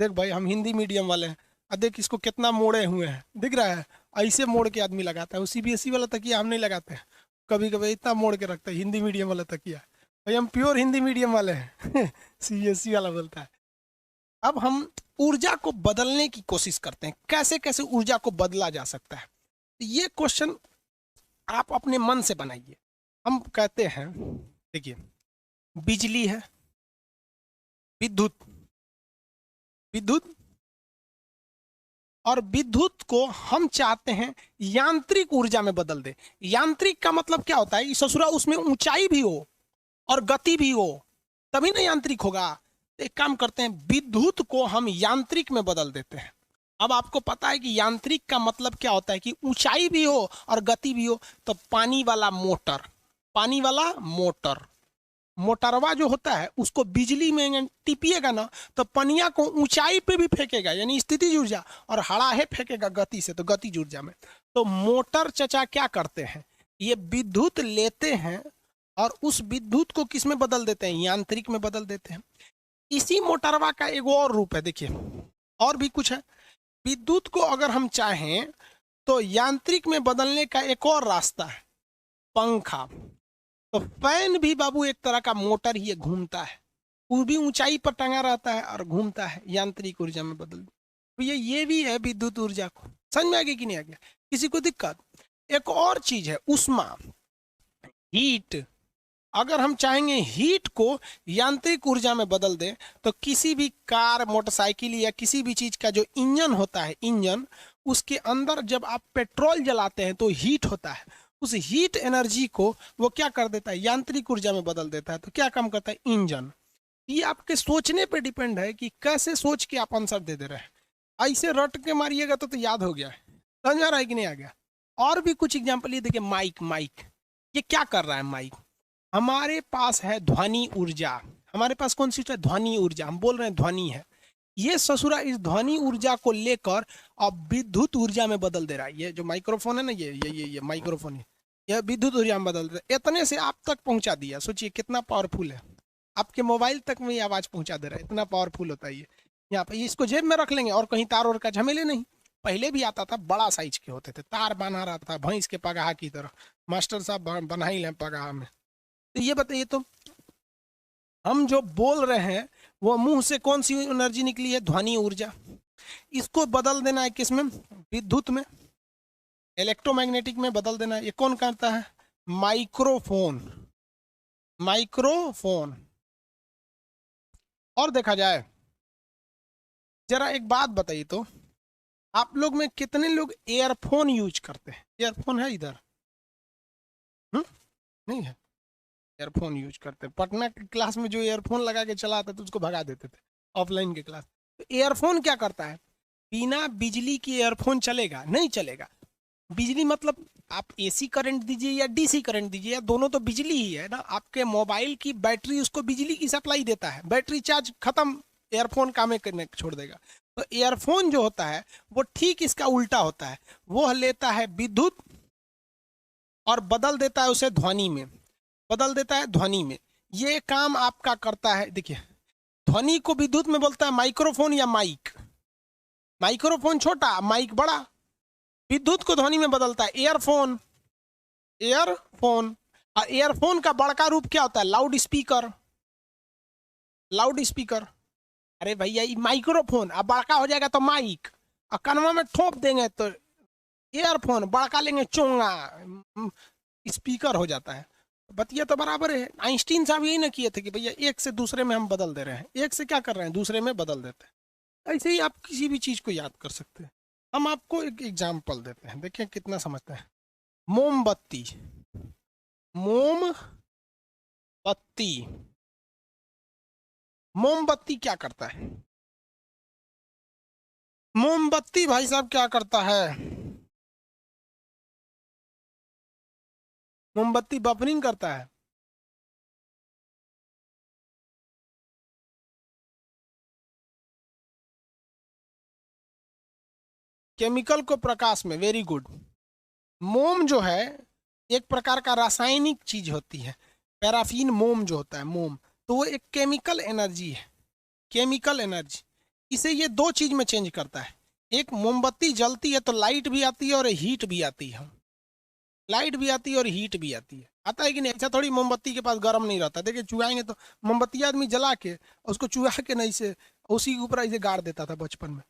देख भाई, हम हिंदी मीडियम वाले हैं। देख इसको कितना मोड़े हुए हैं, दिख रहा है, ऐसे मोड़ के आदमी लगाता है। वो सीबीएसई वाला तकिया हम नहीं लगाते हैं, कभी कभी इतना मोड़ के रखता है हिंदी मीडियम वाला तकिया। भाई हम प्योर हिंदी मीडियम वाले हैं सीबीएसई वाला बोलता है। अब हम ऊर्जा को बदलने की कोशिश करते हैं, कैसे कैसे ऊर्जा को बदला जा सकता है, ये क्वेश्चन आप अपने मन से बनाइए। हम कहते हैं, देखिए बिजली है, विद्युत, विद्युत, और विद्युत को हम चाहते हैं यांत्रिक ऊर्जा में बदल दे। यांत्रिक का मतलब क्या होता है, ससुरा उसमें ऊंचाई भी हो और गति भी हो, तभी ना यांत्रिक होगा। एक काम करते हैं, विद्युत को हम यांत्रिक में बदल देते हैं। अब आपको पता है कि यांत्रिक का मतलब क्या होता है कि ऊंचाई भी हो और गति भी हो। तो पानी वाला मोटर, पानी वाला मोटर, मोटरवा जो होता है उसको बिजली में टिपिएगा ना तो पनिया को ऊंचाई पे भी फेंकेगा, यानी स्थितिज ऊर्जा, और हड़ाहे फेंकेगा गति से, तो गतिज ऊर्जा में। तो मोटर चचा क्या करते हैं, ये विद्युत लेते हैं और उस विद्युत को किस में बदल देते हैं, यांत्रिक में बदल देते हैं। इसी मोटरवा का एक और रूप है, देखिए और भी कुछ है। विद्युत को अगर हम चाहें तो यांत्रिक में बदलने का एक और रास्ता है, पंखा। तो फैन भी बाबू एक तरह का मोटर ही है, घूमता है, वो भी ऊंचाई पर टंगा रहता है और घूमता है, यांत्रिक ऊर्जा में बदल। तो ये भी है विद्युत ऊर्जा को। समझ में आ गया कि नहीं आ गया, किसी को दिक्कत? एक और चीज है उष्मा, हीट। अगर हम चाहेंगे हीट को यांत्रिक ऊर्जा में बदल दें, तो किसी भी कार, मोटरसाइकिल या किसी भी चीज का जो इंजन होता है, इंजन, उसके अंदर जब आप पेट्रोल जलाते हैं तो हीट होता है। उस हीट एनर्जी को वो क्या कर देता है, यांत्रिक ऊर्जा में बदल देता है। तो क्या काम करता है, इंजन। ये आपके सोचने पे डिपेंड है कि कैसे सोच के आप आंसर दे दे रहे हैं। ऐसे रट के मारिएगा तो याद हो गया है। समझ आ रहा है कि नहीं आ गया? और भी कुछ एग्जांपल, ये देखिए माइक। माइक ये क्या कर रहा है? माइक, हमारे पास है ध्वनि ऊर्जा। हमारे पास कौन सी है? ध्वनि ऊर्जा। हम बोल रहे हैं ध्वनि है, ये ससुरा इस ध्वनि ऊर्जा को लेकर अब विद्युत ऊर्जा में बदल दे रहा है। ये जो माइक्रोफोन है ना, ये माइक्रोफोन है, यह विद्युत ऊर्जा में बदल दे रहा है। इतने से आप तक पहुंचा दिया, सोचिए कितना पावरफुल है। आपके मोबाइल तक में ये आवाज पहुंचा दे रहा है, इतना पावरफुल होता है ये। यहाँ पे इसको जेब में रख लेंगे और कहीं तार और का झमेले नहीं। पहले भी आता था, बड़ा साइज के होते थे, तार बना रहा था भैंस के पगाहा की तरह। मास्टर साहब बना ही लें पगाहा में। तो ये बताइए, तो हम जो बोल रहे हैं वो मुंह से कौन सी एनर्जी निकली है? ध्वनि ऊर्जा। इसको बदल देना है किस में? विद्युत में, इलेक्ट्रोमैग्नेटिक में बदल देना है। ये कौन करता है? माइक्रोफोन। माइक्रोफोन। और देखा जाए, जरा एक बात बताइए तो, आप लोग में कितने लोग एयरफोन यूज करते हैं? एयरफोन है इधर? नहीं है। एयरफोन यूज करते हैं। पटना की क्लास में जो एयरफोन लगा के चला आता था उसको भगा देते थे ऑफलाइन के क्लास। तो एयरफोन क्या करता है? बिना बिजली की एयरफोन चलेगा? नहीं चलेगा। बिजली मतलब आप एसी करंट दीजिए या डीसी करंट दीजिए, या दोनों तो बिजली ही है ना। आपके मोबाइल की बैटरी उसको बिजली की सप्लाई देता है, बैटरी चार्ज खत्म, एयरफोन काम करने छोड़ देगा। तो एयरफोन जो होता है वो ठीक इसका उल्टा होता है, वो लेता है विद्युत और बदल देता है उसे ध्वनि में, बदल देता है ध्वनि में। ये काम आपका करता है। देखिए, ध्वनि को विद्युत में बोलता है माइक्रोफोन या माइक। माइक्रोफोन छोटा, माइक बड़ा। विद्युत को ध्वनि में बदलता है एयरफोन। एयरफोन। और एयरफोन का बड़का रूप क्या होता है? Loud speaker. Loud speaker. अरे भैया, ये माइक्रोफोन अब बड़का हो जाएगा तो माइक, और कनवा में ठोप देंगे तो एयरफोन, बड़का लेंगे चोंगा, स्पीकर हो जाता है। बतिया तो बराबर है। आइंस्टीन साहब यही ना किए थे कि भैया एक से दूसरे में हम बदल दे रहे हैं, एक से क्या कर रहे हैं, दूसरे में बदल देते हैं। ऐसे ही आप किसी भी चीज को याद कर सकते हैं। हम आपको एक एग्जाम्पल देते हैं, देखिए कितना समझते हैं। मोमबत्ती। मोमबत्ती। मोमबत्ती क्या करता है? मोमबत्ती भाई साहब क्या करता है? मोमबत्ती बफरिंग करता है। केमिकल को प्रकाश में, वेरी गुड। मोम जो है एक प्रकार का रासायनिक चीज होती है, पैराफिन मोम जो होता है, मोम। तो वो एक केमिकल एनर्जी है, केमिकल एनर्जी। इसे ये दो चीज में चेंज करता है। एक, मोमबत्ती जलती है तो लाइट भी आती है और हीट भी आती है। लाइट भी आती है और हीट भी आती है। आता है कि नहीं? ऐसा थोड़ी मोमबत्ती के पास गर्म नहीं रहता। देखिए चुहाएंगे तो मोमबत्ती आदमी जला के उसको चुहा के नहीं से उसी के ऊपर ऐसे गाड़ देता था बचपन में।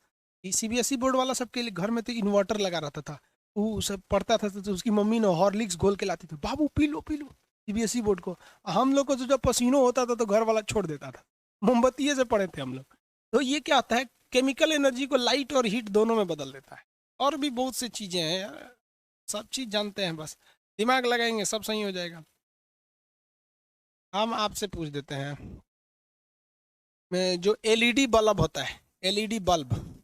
सीबीएसई बोर्ड वाला सबके लिए घर में तो इन्वर्टर लगा रहता था। वो सब पढ़ता था तो उसकी मम्मी ने हॉर्लिक्स घोल के लाती थी, बाबू P low P low, CBSE board को। हम लोग को तो जब पसीनो होता था तो घर वाला छोड़ देता था। मोमबत्ती से पढ़े थे हम लोग। तो ये क्या होता है, केमिकल एनर्जी को लाइट और हीट दोनों में बदल देता है। और भी बहुत सी चीजें हैं यार, सब चीज जानते हैं, बस दिमाग लगाएंगे सब सही हो जाएगा। हम आपसे पूछ देते हैं, जो एलईडी बल्ब होता है, एलईडी बल्ब,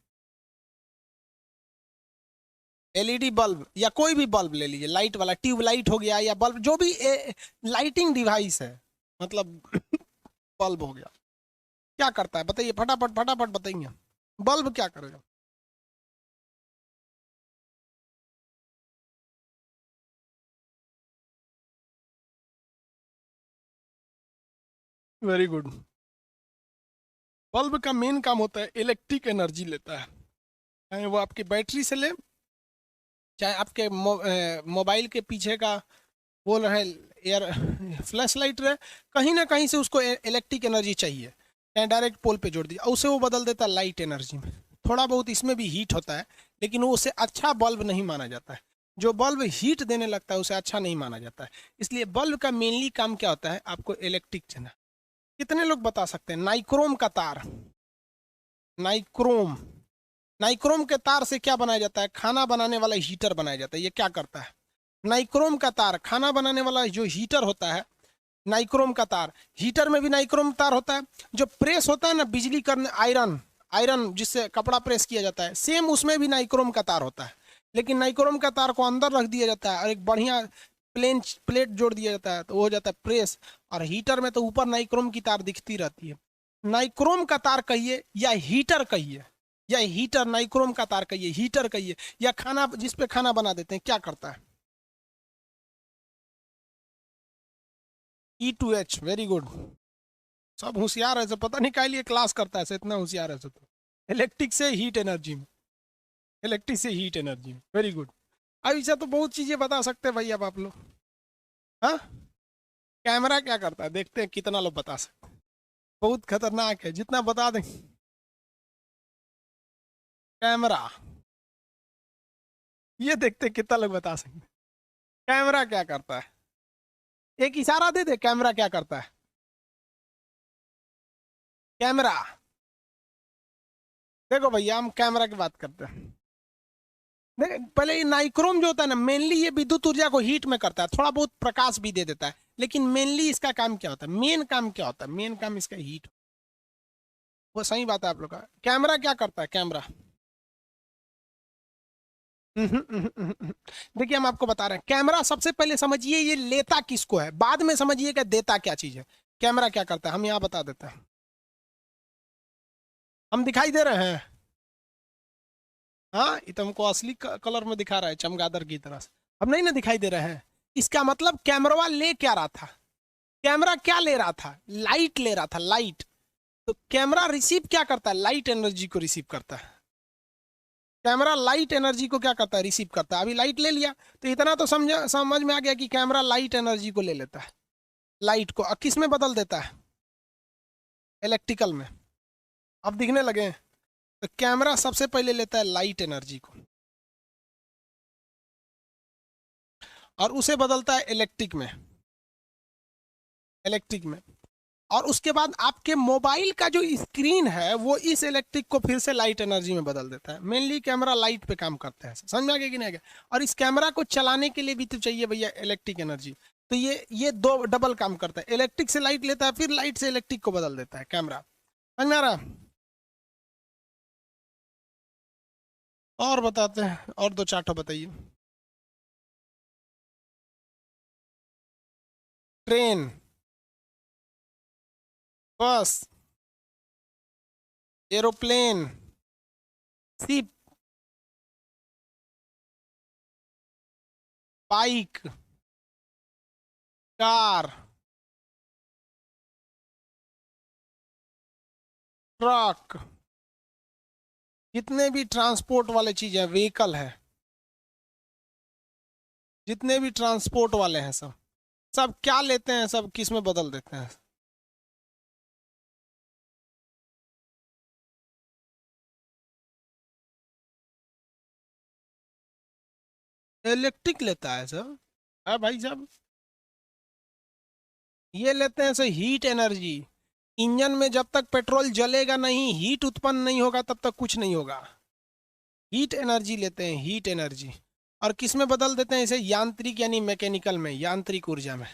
एलईडी बल्ब या कोई भी बल्ब ले लीजिए, लाइट वाला, ट्यूब लाइट हो गया या बल्ब, जो भी लाइटिंग डिवाइस है, मतलब बल्ब हो गया, क्या करता है बताइए? फटाफट फटाफट बताइए, बल्ब क्या करेगा? Very good. बल्ब का मेन काम होता है इलेक्ट्रिक एनर्जी लेता है, चाहे वो आपकी बैटरी से ले, चाहे आपके मोबाइल के पीछे का वो रहे एयर फ्लैश लाइट रहे, कहीं ना कहीं से उसको इलेक्ट्रिक एनर्जी चाहिए, चाहे डायरेक्ट पोल पे जोड़ दिया, उसे वो बदल देता है लाइट एनर्जी में। थोड़ा बहुत इसमें भी हीट होता है, लेकिन वो उसे अच्छा बल्ब नहीं माना जाता है। जो बल्ब हीट देने लगता है उसे अच्छा नहीं माना जाता है। इसलिए बल्ब का मेनली काम क्या होता है, आपको इलेक्ट्रिक देना। कितने लोग बता सकते हैं नाइक्रोम का तार? नाइक्रोम, नाइक्रोम के तार से क्या बनाया जाता है? खाना बनाने वाला हीटर बनाया जाता है। ये क्या करता है? नाइक्रोम का तार, खाना बनाने वाला जो हीटर होता है, नाइक्रोम का तार, हीटर में भी नाइक्रोम तार होता है। जो प्रेस होता है ना बिजली करने, आयरन, आयरन जिससे कपड़ा प्रेस किया जाता है, सेम उसमें भी नाइक्रोम का तार होता है। लेकिन नाइक्रोम का तार को अंदर रख दिया जाता है और एक बढ़िया प्लेन प्लेट जोड़ दिया जाता है, तो वो हो जाता है प्रेस। और हीटर में तो ऊपर नाइक्रोम की तार दिखती रहती है। नाइक्रोम का तार कहिए या हीटर कहिए, या हीटर, नाइक्रोम का तार कहिए, हीटर कहिए, या खाना जिस पे खाना बना देते हैं, क्या करता है? E2H, very good. सब होशियार है, सब पता नहीं क्या लिए क्लास करता है, इतना होशियार है सब तो। इलेक्ट्रिक से हीट एनर्जी में, इलेक्ट्रिक से हीट एनर्जी में, वेरी गुड। अब ऐसा तो बहुत चीजें बता सकते हैं भाई अब आप लोग। हाँ, कैमरा क्या करता है, देखते हैं कितना लोग बता सकते हैं। बहुत खतरनाक है, जितना बता दें। कैमरा, ये देखते हैं कितना लोग बता सकते हैं। कैमरा क्या करता है? एक इशारा दे दे, कैमरा क्या करता है? कैमरा, देखो भैया हम कैमरा की बात करते हैं। देख पहले ये नाइक्रोम जो होता है ना, मेनली ये विद्युत ऊर्जा को हीट में करता है, थोड़ा बहुत प्रकाश भी दे देता है, लेकिन मेनली इसका काम क्या होता है, मेन काम क्या होता है? मेन काम इसका हीट। वो सही बात है आप लोग का। कैमरा क्या करता है? कैमरा देखिए हम आपको बता रहे हैं, कैमरा सबसे पहले समझिए ये लेता किसको है, बाद में समझिए कि देता क्या चीज है। कैमरा क्या करता है हम यहाँ बता देते हैं। हम दिखाई दे रहे हैं? हाँ, ये तो हमको असली कलर में दिखा रहा है, चमगादड़ की तरह से। अब नहीं ना दिखाई दे रहे हैं? इसका मतलब कैमरा ले क्या रहा था? कैमरा क्या ले रहा था? लाइट ले रहा था, लाइट। तो कैमरा रिसीव क्या करता है? लाइट एनर्जी को रिसीव करता है। कैमरा लाइट एनर्जी को क्या करता है? रिसीव करता है। अभी लाइट ले लिया, तो इतना तो समझ में आ गया कि कैमरा लाइट एनर्जी को ले लेता है। लाइट को किस में बदल देता है? इलेक्ट्रिकल में। अब दिखने लगे हैं? तो कैमरा सबसे पहले लेता है लाइट एनर्जी को और उसे बदलता है इलेक्ट्रिक में, इलेक्ट्रिक में। और उसके बाद आपके मोबाइल का जो स्क्रीन है वो इस इलेक्ट्रिक को फिर से लाइट एनर्जी में बदल देता है। मेनली कैमरा लाइट पे काम करता है, समझ में आ गया कि नहीं आ गया? और इस कैमरा को चलाने के लिए भी तो चाहिए भैया इलेक्ट्रिक एनर्जी। तो ये दो डबल काम करता है, इलेक्ट्रिक से लाइट लेता है, फिर लाइट से इलेक्ट्रिक को बदल देता है कैमरा। समझ में आ रहा? और बताते हैं, और दो चार्ट बताइए। ट्रेन, बस, aeroplane, ship, bike, car, truck, जितने भी ट्रांसपोर्ट वाले चीज है, व्हीकल है, जितने भी ट्रांसपोर्ट वाले हैं सब, सब क्या लेते हैं, सब किस में बदल देते हैं? इलेक्ट्रिक लेता है सर। हाँ भाई साहब, ये लेते हैं सर हीट एनर्जी। इंजन में जब तक पेट्रोल जलेगा नहीं, हीट उत्पन्न नहीं होगा, तब तक कुछ नहीं होगा। हीट एनर्जी लेते हैं, हीट एनर्जी। और किस में बदल देते हैं इसे? यांत्रिक यानी मैकेनिकल में, यांत्रिक ऊर्जा में।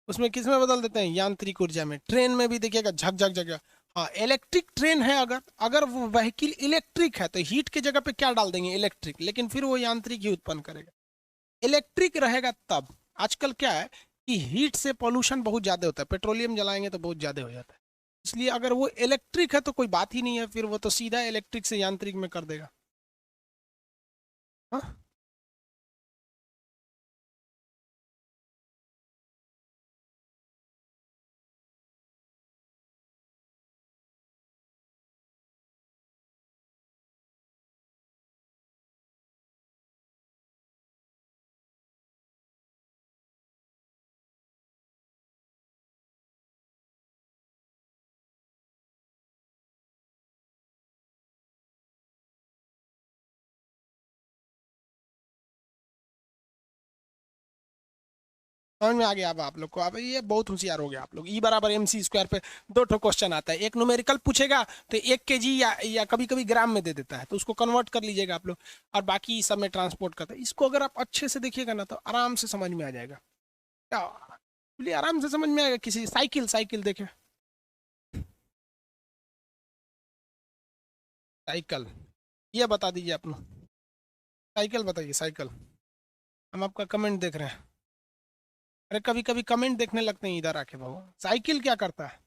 उसमें किस में बदल देते हैं? यांत्रिक ऊर्जा में। ट्रेन में भी देखिएगा झक झक झक झक। हाँ, इलेक्ट्रिक ट्रेन है, अगर अगर वो व्हीकल इलेक्ट्रिक है तो हीट की जगह पे क्या डाल देंगे? इलेक्ट्रिक, लेकिन फिर वो यांत्रिक ही उत्पन्न करेगा। इलेक्ट्रिक रहेगा तब। आजकल क्या है कि हीट से पोल्यूशन बहुत ज्यादा होता है, पेट्रोलियम जलाएंगे तो बहुत ज्यादा हो जाता है। इसलिए अगर वो इलेक्ट्रिक है तो कोई बात ही नहीं है, फिर वो तो सीधा इलेक्ट्रिक से यांत्रिक में कर देगा। हाँ, समझ में आ गया अब आप लोग को? अब ये बहुत होशियार हो गया आप लोग। ई बराबर एम सी स्क्वायर पे दो ठो क्वेश्चन आता है, एक न्यूमेरिकल पूछेगा तो 1 kg या कभी कभी ग्राम में दे देता है, तो उसको कन्वर्ट कर लीजिएगा आप लोग, और बाकी सब में ट्रांसपोर्ट करता है। इसको अगर आप अच्छे से देखिएगा ना तो आराम से समझ में आ जाएगा, क्या बोलिए, आराम से समझ में आएगा। किसी साइकिल साइकिल देखे, साइकिल, ये बता दीजिए आप लोग, साइकिल बताइए साइकिल। हम आपका कमेंट देख रहे हैं। अरे कभी कभी कमेंट देखने लगते हैं इधर आके बाबू, साइकिल क्या करता है?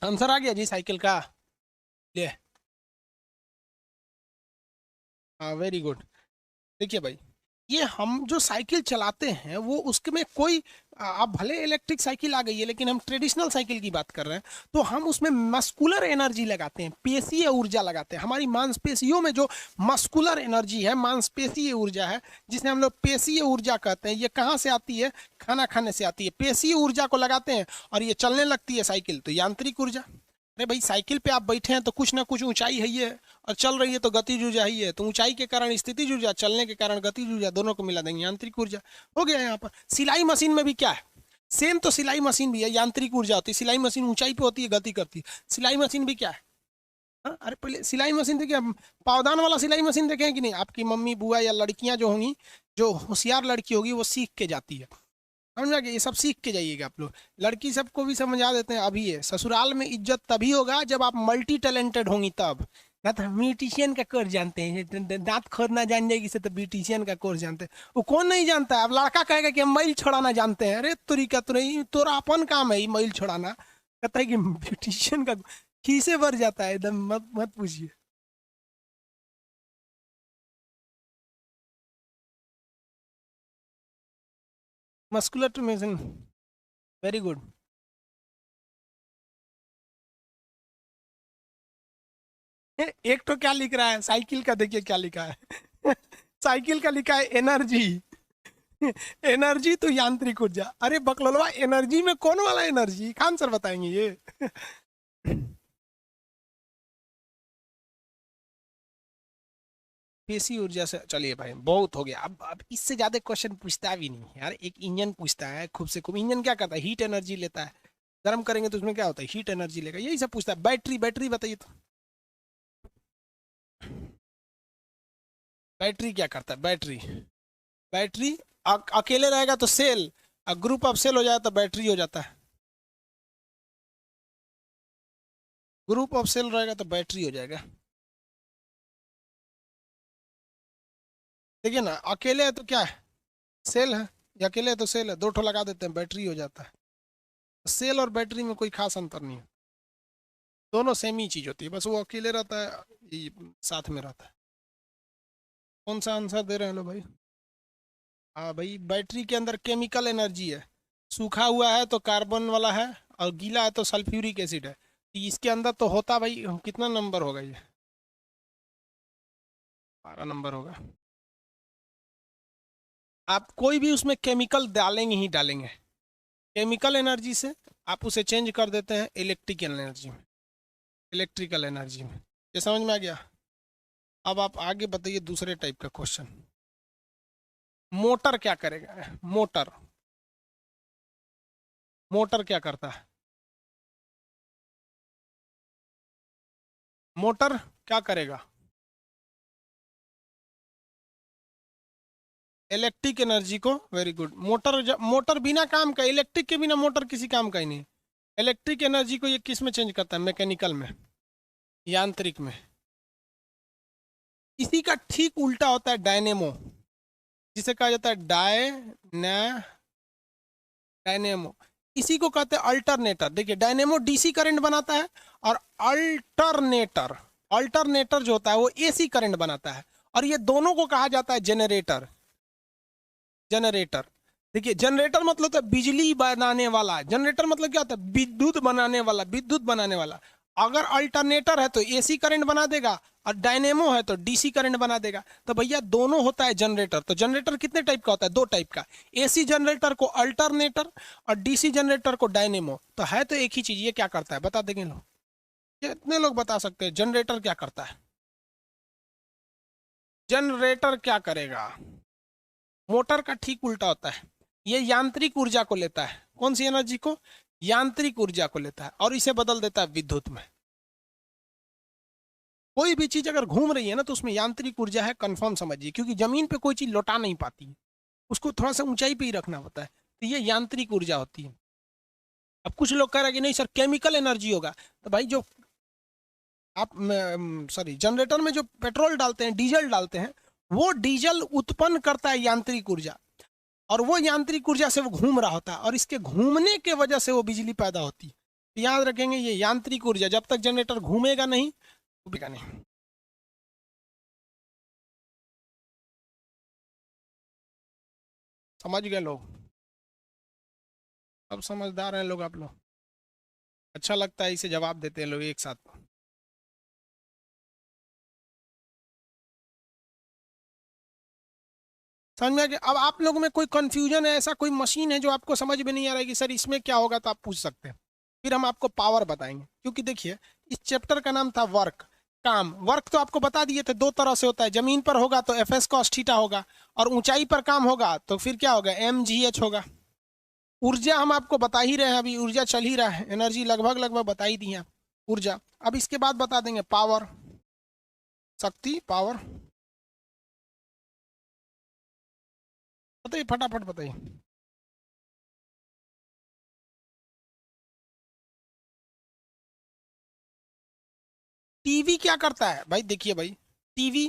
आंसर आ गया जी साइकिल का, ले। हाँ वेरी गुड। देखिए भाई, ये हम जो साइकिल चलाते हैं वो उसके में कोई आप भले इलेक्ट्रिक साइकिल आ गई है, लेकिन हम ट्रेडिशनल साइकिल की बात कर रहे हैं, तो हम उसमें मस्कुलर एनर्जी लगाते हैं, पेशीय ऊर्जा लगाते हैं। हमारी मांसपेशियों में जो मस्कुलर एनर्जी है, मांसपेशीय ऊर्जा है, जिसे हम लोग पेशीय ऊर्जा कहते हैं, ये कहाँ से आती है? खाना खाने से आती है। पेशीय ऊर्जा को लगाते हैं और ये चलने लगती है साइकिल, तो यांत्रिक ऊर्जा। अरे भाई साइकिल पे आप बैठे हैं तो कुछ ना कुछ ऊंचाई है ये, और चल रही है तो गतिज ऊर्जा ही है, तो ऊंचाई के कारण स्थितिज ऊर्जा, चलने के कारण गतिज ऊर्जा, दोनों को मिला देंगे यांत्रिक ऊर्जा। हो गया यहाँ पर। सिलाई मशीन में भी क्या है? सेम तो सिलाई मशीन भी है, यांत्रिक ऊर्जा होती है। सिलाई मशीन ऊंचाई पे होती है, गति करती है। सिलाई मशीन भी क्या है? हाँ, अरे पहले सिलाई मशीन देखिए, पावदान वाला सिलाई मशीन देखे हैं कि नहीं? आपकी मम्मी बुआ या लड़कियां जो होंगी, जो होशियार लड़की होगी, वो सीख के जाती है। समझ में आ गया? ये सब सीख के जाइएगा आप लोग। लड़की सबको भी समझा देते हैं अभी, ये ससुराल में इज्जत तभी होगा जब आप मल्टी टैलेंटेड होंगी तब। ना तो ब्यूटिशियन का कोर्स जानते हैं, दांत खोदना जान जाएगी से तो ब्यूटिशियन का कोर्स जानते हैं। वो कौन नहीं जानता है? अब लड़का कहेगा कि हम मैल छोड़ाना जानते हैं। अरे तोरी का तो नहीं, तोरा अपन काम है मैल छोड़ाना। कहता है कि ब्यूटिशियन का खीसे भर जाता है एकदम, मत मत पूछिए। Muscular to mason, very good. एक तो क्या लिख रहा है साइकिल का, देखिए क्या लिखा है। साइकिल का लिखा है एनर्जी। एनर्जी तो यांत्रिक ऊर्जा। अरे बकलोलवा, एनर्जी में कौन वाला एनर्जी? खान सर बताएंगे ये। पेशी ऊर्जा से, चलिए भाई बहुत हो गया। अब इससे ज्यादा क्वेश्चन पूछता भी नहीं यार। एक इंजन पूछता है, खूब से खूब। इंजन क्या करता है? हीट एनर्जी लेता है। गर्म करेंगे तो उसमें क्या होता है? हीट एनर्जी लेगा। यही सब पूछता है। बैटरी, बैटरी बताइए तो। बैटरी क्या करता है? बैटरी, बैटरी अकेले रहेगा तो सेल, और ग्रुप ऑफ सेल हो जाए तो बैटरी हो जाता है। ग्रुप ऑफ सेल रहेगा तो बैटरी हो जाएगा। देखिए ना, अकेले है तो क्या है? सेल है। या अकेले है तो सेल है, दो ठो लगा देते हैं, बैटरी हो जाता है। सेल और बैटरी में कोई खास अंतर नहीं है, दोनों सेम ही चीज होती है, बस वो अकेले रहता है, ये साथ में रहता है। कौन सा आंसर दे रहे हैं लो भाई? हाँ भाई, बैटरी के अंदर केमिकल एनर्जी है। सूखा हुआ है तो कार्बन वाला है, और गीला है तो सल्फ्यूरिक एसिड है। तो इसके अंदर तो होता भाई, कितना नंबर होगा ये? 12 नंबर होगा। आप कोई भी उसमें केमिकल डालेंगे ही डालेंगे, केमिकल एनर्जी से आप उसे चेंज कर देते हैं इलेक्ट्रिकल एनर्जी में, इलेक्ट्रिकल एनर्जी में। ये समझ में आ गया? अब आप आगे बताइए दूसरे टाइप का क्वेश्चन। मोटर क्या करेगा? मोटर, मोटर क्या करता है? मोटर क्या करेगा? इलेक्ट्रिक एनर्जी को, वेरी गुड। मोटर मोटर बिना काम का, इलेक्ट्रिक के बिना मोटर किसी काम का ही नहीं। इलेक्ट्रिक एनर्जी को ये किस में चेंज करता है? मैकेनिकल में, यांत्रिक में। इसी का ठीक उल्टा होता है डायनेमो, जिसे कहा जाता है डायनेमो। इसी को कहते हैं अल्टरनेटर। देखिए डायनेमो डीसी करंट बनाता है, और अल्टरनेटर, अल्टरनेटर जो होता है वो एसी करंट बनाता है। और ये दोनों को कहा जाता है जनरेटर, जनरेटर। देखिए जनरेटर मतलब होता है बिजली बनाने वाला, जनरेटर मतलब क्या होता है, विद्युत बनाने वाला, विद्युत बनाने वाला। अगर अल्टरनेटर है तो एसी करंट बना देगा, और डायनेमो है तो डीसी करंट बना देगा। तो भैया दोनों होता है जनरेटर। तो जनरेटर कितने टाइप का होता है, दो टाइप का, एसी जनरेटर को अल्टरनेटर और डीसी जनरेटर को डायनेमो। तो है तो एक ही चीज। ये क्या करता है बता देंगे लोग, कितने लोग बता सकते हैं जनरेटर क्या करता है? जनरेटर क्या करेगा, मोटर का ठीक उल्टा होता है। ये यांत्रिक ऊर्जा को लेता है, कौन सी एनर्जी को, यांत्रिक ऊर्जा को लेता है, और इसे बदल देता है विद्युत में। कोई भी चीज अगर घूम रही है ना तो उसमें यांत्रिक ऊर्जा है, कंफर्म समझिए, क्योंकि जमीन पे कोई चीज लौटा नहीं पाती है, उसको थोड़ा सा ऊंचाई पे ही रखना होता है। तो ये यांत्रिक ऊर्जा होती है। अब कुछ लोग कह रहे हैं कि नहीं सर केमिकल एनर्जी होगा। तो भाई जो आप सॉरी जनरेटर में जो पेट्रोल डालते हैं, डीजल डालते हैं, वो डीजल उत्पन्न करता है यांत्रिक ऊर्जा, और वो यांत्रिक ऊर्जा से वो घूम रहा होता है, और इसके घूमने के वजह से वो बिजली पैदा होती है। तो याद रखेंगे ये यांत्रिक ऊर्जा, जब तक जनरेटर घूमेगा नहीं घूमेगा नहीं। समझ गए लोग? अब समझदार हैं लोग आप लोग। अच्छा लगता है इसे जवाब देते हैं लोग एक साथ। समझ में आ गया? अब आप लोगों में कोई कंफ्यूजन है, ऐसा कोई मशीन है जो आपको समझ में नहीं आ रहा है कि सर इसमें क्या होगा, तो आप पूछ सकते हैं, फिर हम आपको पावर बताएंगे। क्योंकि देखिए इस चैप्टर का नाम था वर्क, काम। वर्क तो आपको बता दिए थे, दो तरह से होता है, जमीन पर होगा तो एफ एस कॉस थीटा होगा, और ऊंचाई पर काम होगा तो फिर क्या होगा, एम जी एच होगा। ऊर्जा हम आपको बता ही रहे हैं, अभी ऊर्जा चल ही रहा है, एनर्जी लगभग लगभग बता ही दी है ऊर्जा। अब इसके बाद बता देंगे पावर, शक्ति, पावर। बताइए फटाफट बताइए। टीवी क्या करता है भाई, देखिए भाई, टीवी,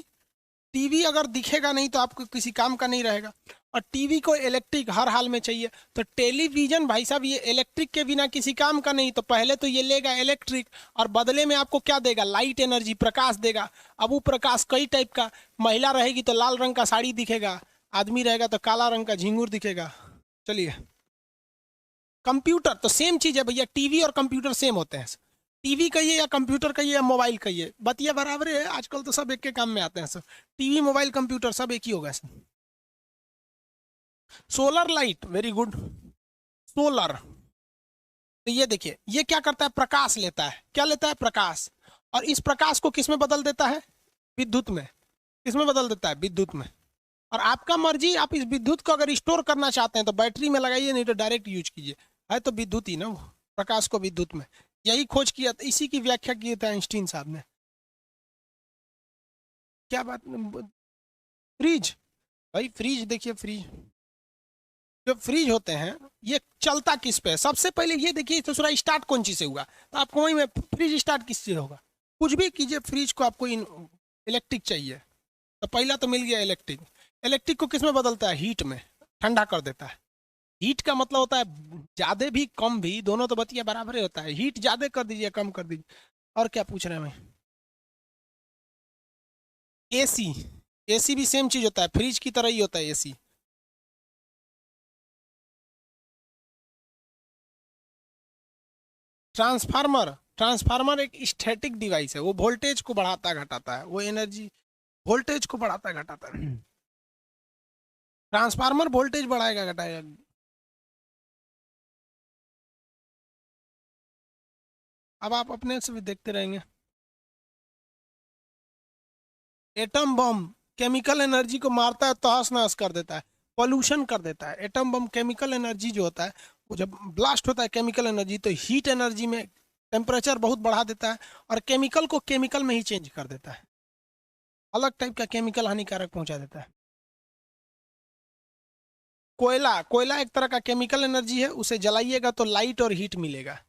टीवी अगर दिखेगा नहीं तो आपको किसी काम का नहीं रहेगा, और टीवी को इलेक्ट्रिक हर हाल में चाहिए। तो टेलीविजन भाई साहब ये इलेक्ट्रिक के बिना किसी काम का नहीं, तो पहले तो ये लेगा इलेक्ट्रिक, और बदले में आपको क्या देगा, लाइट एनर्जी, प्रकाश देगा। अब वो प्रकाश कई टाइप का, महिला रहेगी तो लाल रंग का साड़ी दिखेगा, आदमी रहेगा तो काला रंग का झिंगुर दिखेगा। चलिए, कंप्यूटर तो सेम चीज है भैया, टीवी और कंप्यूटर सेम होते हैं। टीवी कहिए या कंप्यूटर कहिए या मोबाइल कहिए, बतिया बराबर है, आजकल तो सब एक के काम में आते हैं सब। टीवी मोबाइल कंप्यूटर सब एक ही होगा sir. Solar light, very good, solar. तो ये देखिए ये क्या करता है, प्रकाश लेता है, क्या लेता है, प्रकाश, और इस प्रकाश को किस में बदल देता है, विद्युत में। किस में बदल देता है, विद्युत में। और आपका मर्जी, आप इस विद्युत को अगर स्टोर करना चाहते हैं तो बैटरी में लगाइए, नहीं तो डायरेक्ट यूज कीजिए, है तो विद्युत ही ना वो, प्रकाश को विद्युत में। यही खोज किया था, इसी की व्याख्या की था आइंस्टीन साहब ने। क्या बात, फ्रिज, भाई फ्रिज देखिए, फ्रिज, जो फ्रिज होते हैं ये चलता किस पे है? सबसे पहले ये देखिए दूसरा स्टार्ट कौन चीज से हुआ, तो आपको वही में फ्रिज स्टार्ट किस से होगा, कुछ भी कीजिए, फ्रिज को आपको इलेक्ट्रिक चाहिए, तो पहला तो मिल गया इलेक्ट्रिक। इलेक्ट्रिक को किस में बदलता है, हीट में, ठंडा कर देता है। हीट का मतलब होता है ज्यादा भी कम भी, दोनों तो बतिया बराबर ही होता है, हीट ज्यादा कर दीजिए कम कर दीजिए। और क्या पूछ रहे हैं मैं, एसी, एसी भी सेम चीज होता है, फ्रिज की तरह ही होता है एसी। ट्रांसफार्मर, ट्रांसफार्मर एक स्टैटिक डिवाइस है, वो वोल्टेज को बढ़ाता घटाता है, वो एनर्जी, वोल्टेज को बढ़ाता घटाता है। ट्रांसफार्मर वोल्टेज बढ़ाएगा घटाएगा। अब आप अपने से भी देखते रहेंगे। एटम बम केमिकल एनर्जी को मारता है, तहस नहस कर देता है, पोल्यूशन कर देता है। एटम बम केमिकल एनर्जी जो होता है, वो जब ब्लास्ट होता है केमिकल एनर्जी, तो हीट एनर्जी में टेम्परेचर बहुत बढ़ा देता है, और केमिकल को केमिकल में ही चेंज कर देता है, अलग टाइप का केमिकल हानिकारक पहुंचा देता है। कोयला, कोयला एक तरह का केमिकल एनर्जी है, उसे जलाइएगा तो लाइट और हीट मिलेगा।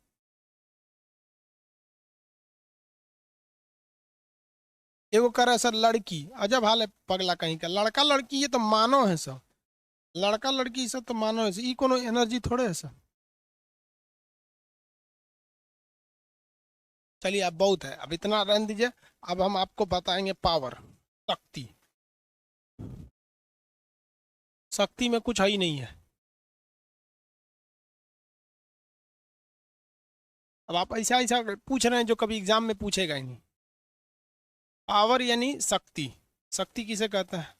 एगो कह रहा है सर लड़की, अजब हाल है पगला कहीं का, लड़का लड़की ये तो मानव है सब, लड़का लड़की सब तो मानव है, ई कोनो एनर्जी थोड़े है सब। चलिए अब बहुत है, अब इतना रहने दीजिए। अब हम आपको बताएंगे पावर, शक्ति। शक्ति में कुछ है ही नहीं है, अब आप ऐसा ऐसा पूछ रहे हैं जो कभी एग्जाम में पूछेगा ही नहीं। पावर यानी शक्ति, शक्ति किसे कहता है?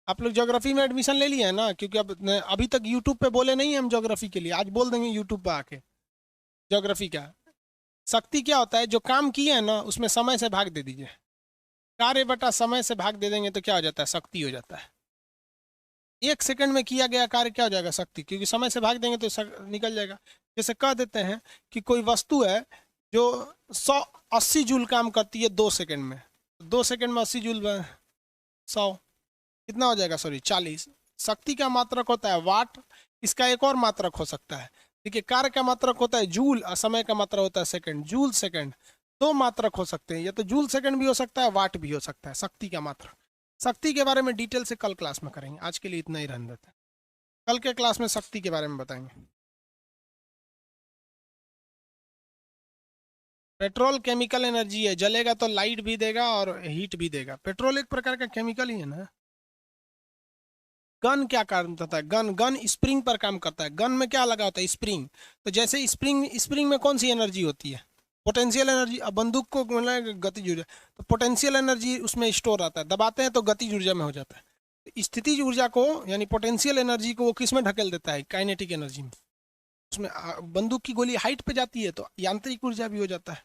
आप लोग ज्योग्राफी में एडमिशन ले लिया है ना, क्योंकि अब अभी तक यूट्यूब पे बोले नहीं हम ज्योग्राफी के लिए, आज बोल देंगे यूट्यूब पे आके ज्योग्राफी का। शक्ति क्या होता है? जो काम किए हैं ना उसमें समय से भाग दे दीजिए, कार्य बटा समय से भाग दे देंगे तो क्या हो जाता है? शक्ति हो जाता है। 1 सेकंड में किया गया कार्य क्या हो जाएगा? शक्ति, क्योंकि समय से भाग देंगे तो निकल जाएगा। जैसे कह देते हैं कि कोई वस्तु है जो 180 जूल काम करती है 2 सेकंड में, 2 सेकंड में 80 जूल 100 कितना हो जाएगा? सॉरी 40। शक्ति का मात्रक होता है वाट, इसका एक और मात्रक हो सकता है। देखिए कार्य का मात्रक होता है जूल और समय का मात्रक होता है सेकंड। जूल सेकंड, दो मात्रक हो सकते हैं, या तो जूल सेकंड भी हो सकता है, वाट भी हो सकता है शक्ति का मात्रक। शक्ति के बारे में डिटेल से कल क्लास में करेंगे, आज के लिए इतना ही रहने देते हैं। कल के क्लास में शक्ति के बारे में बताएंगे। पेट्रोल केमिकल एनर्जी है, जलेगा तो लाइट भी देगा और हीट भी देगा। पेट्रोल एक प्रकार का केमिकल ही है ना। गन क्या काम करता है? गन स्प्रिंग पर काम करता है। गन में क्या लगा होता है? स्प्रिंग। तो जैसे स्प्रिंग में कौन सी एनर्जी होती है? Potential energy. अब बंदूक को मतलब गतिज ऊर्जा, तो पोटेंशियल एनर्जी उसमें स्टोर रहता है, दबाते हैं तो गतिज ऊर्जा में हो जाता है। तो स्थितिज ऊर्जा को यानी पोटेंशियल एनर्जी को वो किस में ढकेल देता है? काइनेटिक एनर्जी में। उसमें बंदूक की गोली हाइट पे जाती है तो यांत्रिक ऊर्जा भी हो जाता है।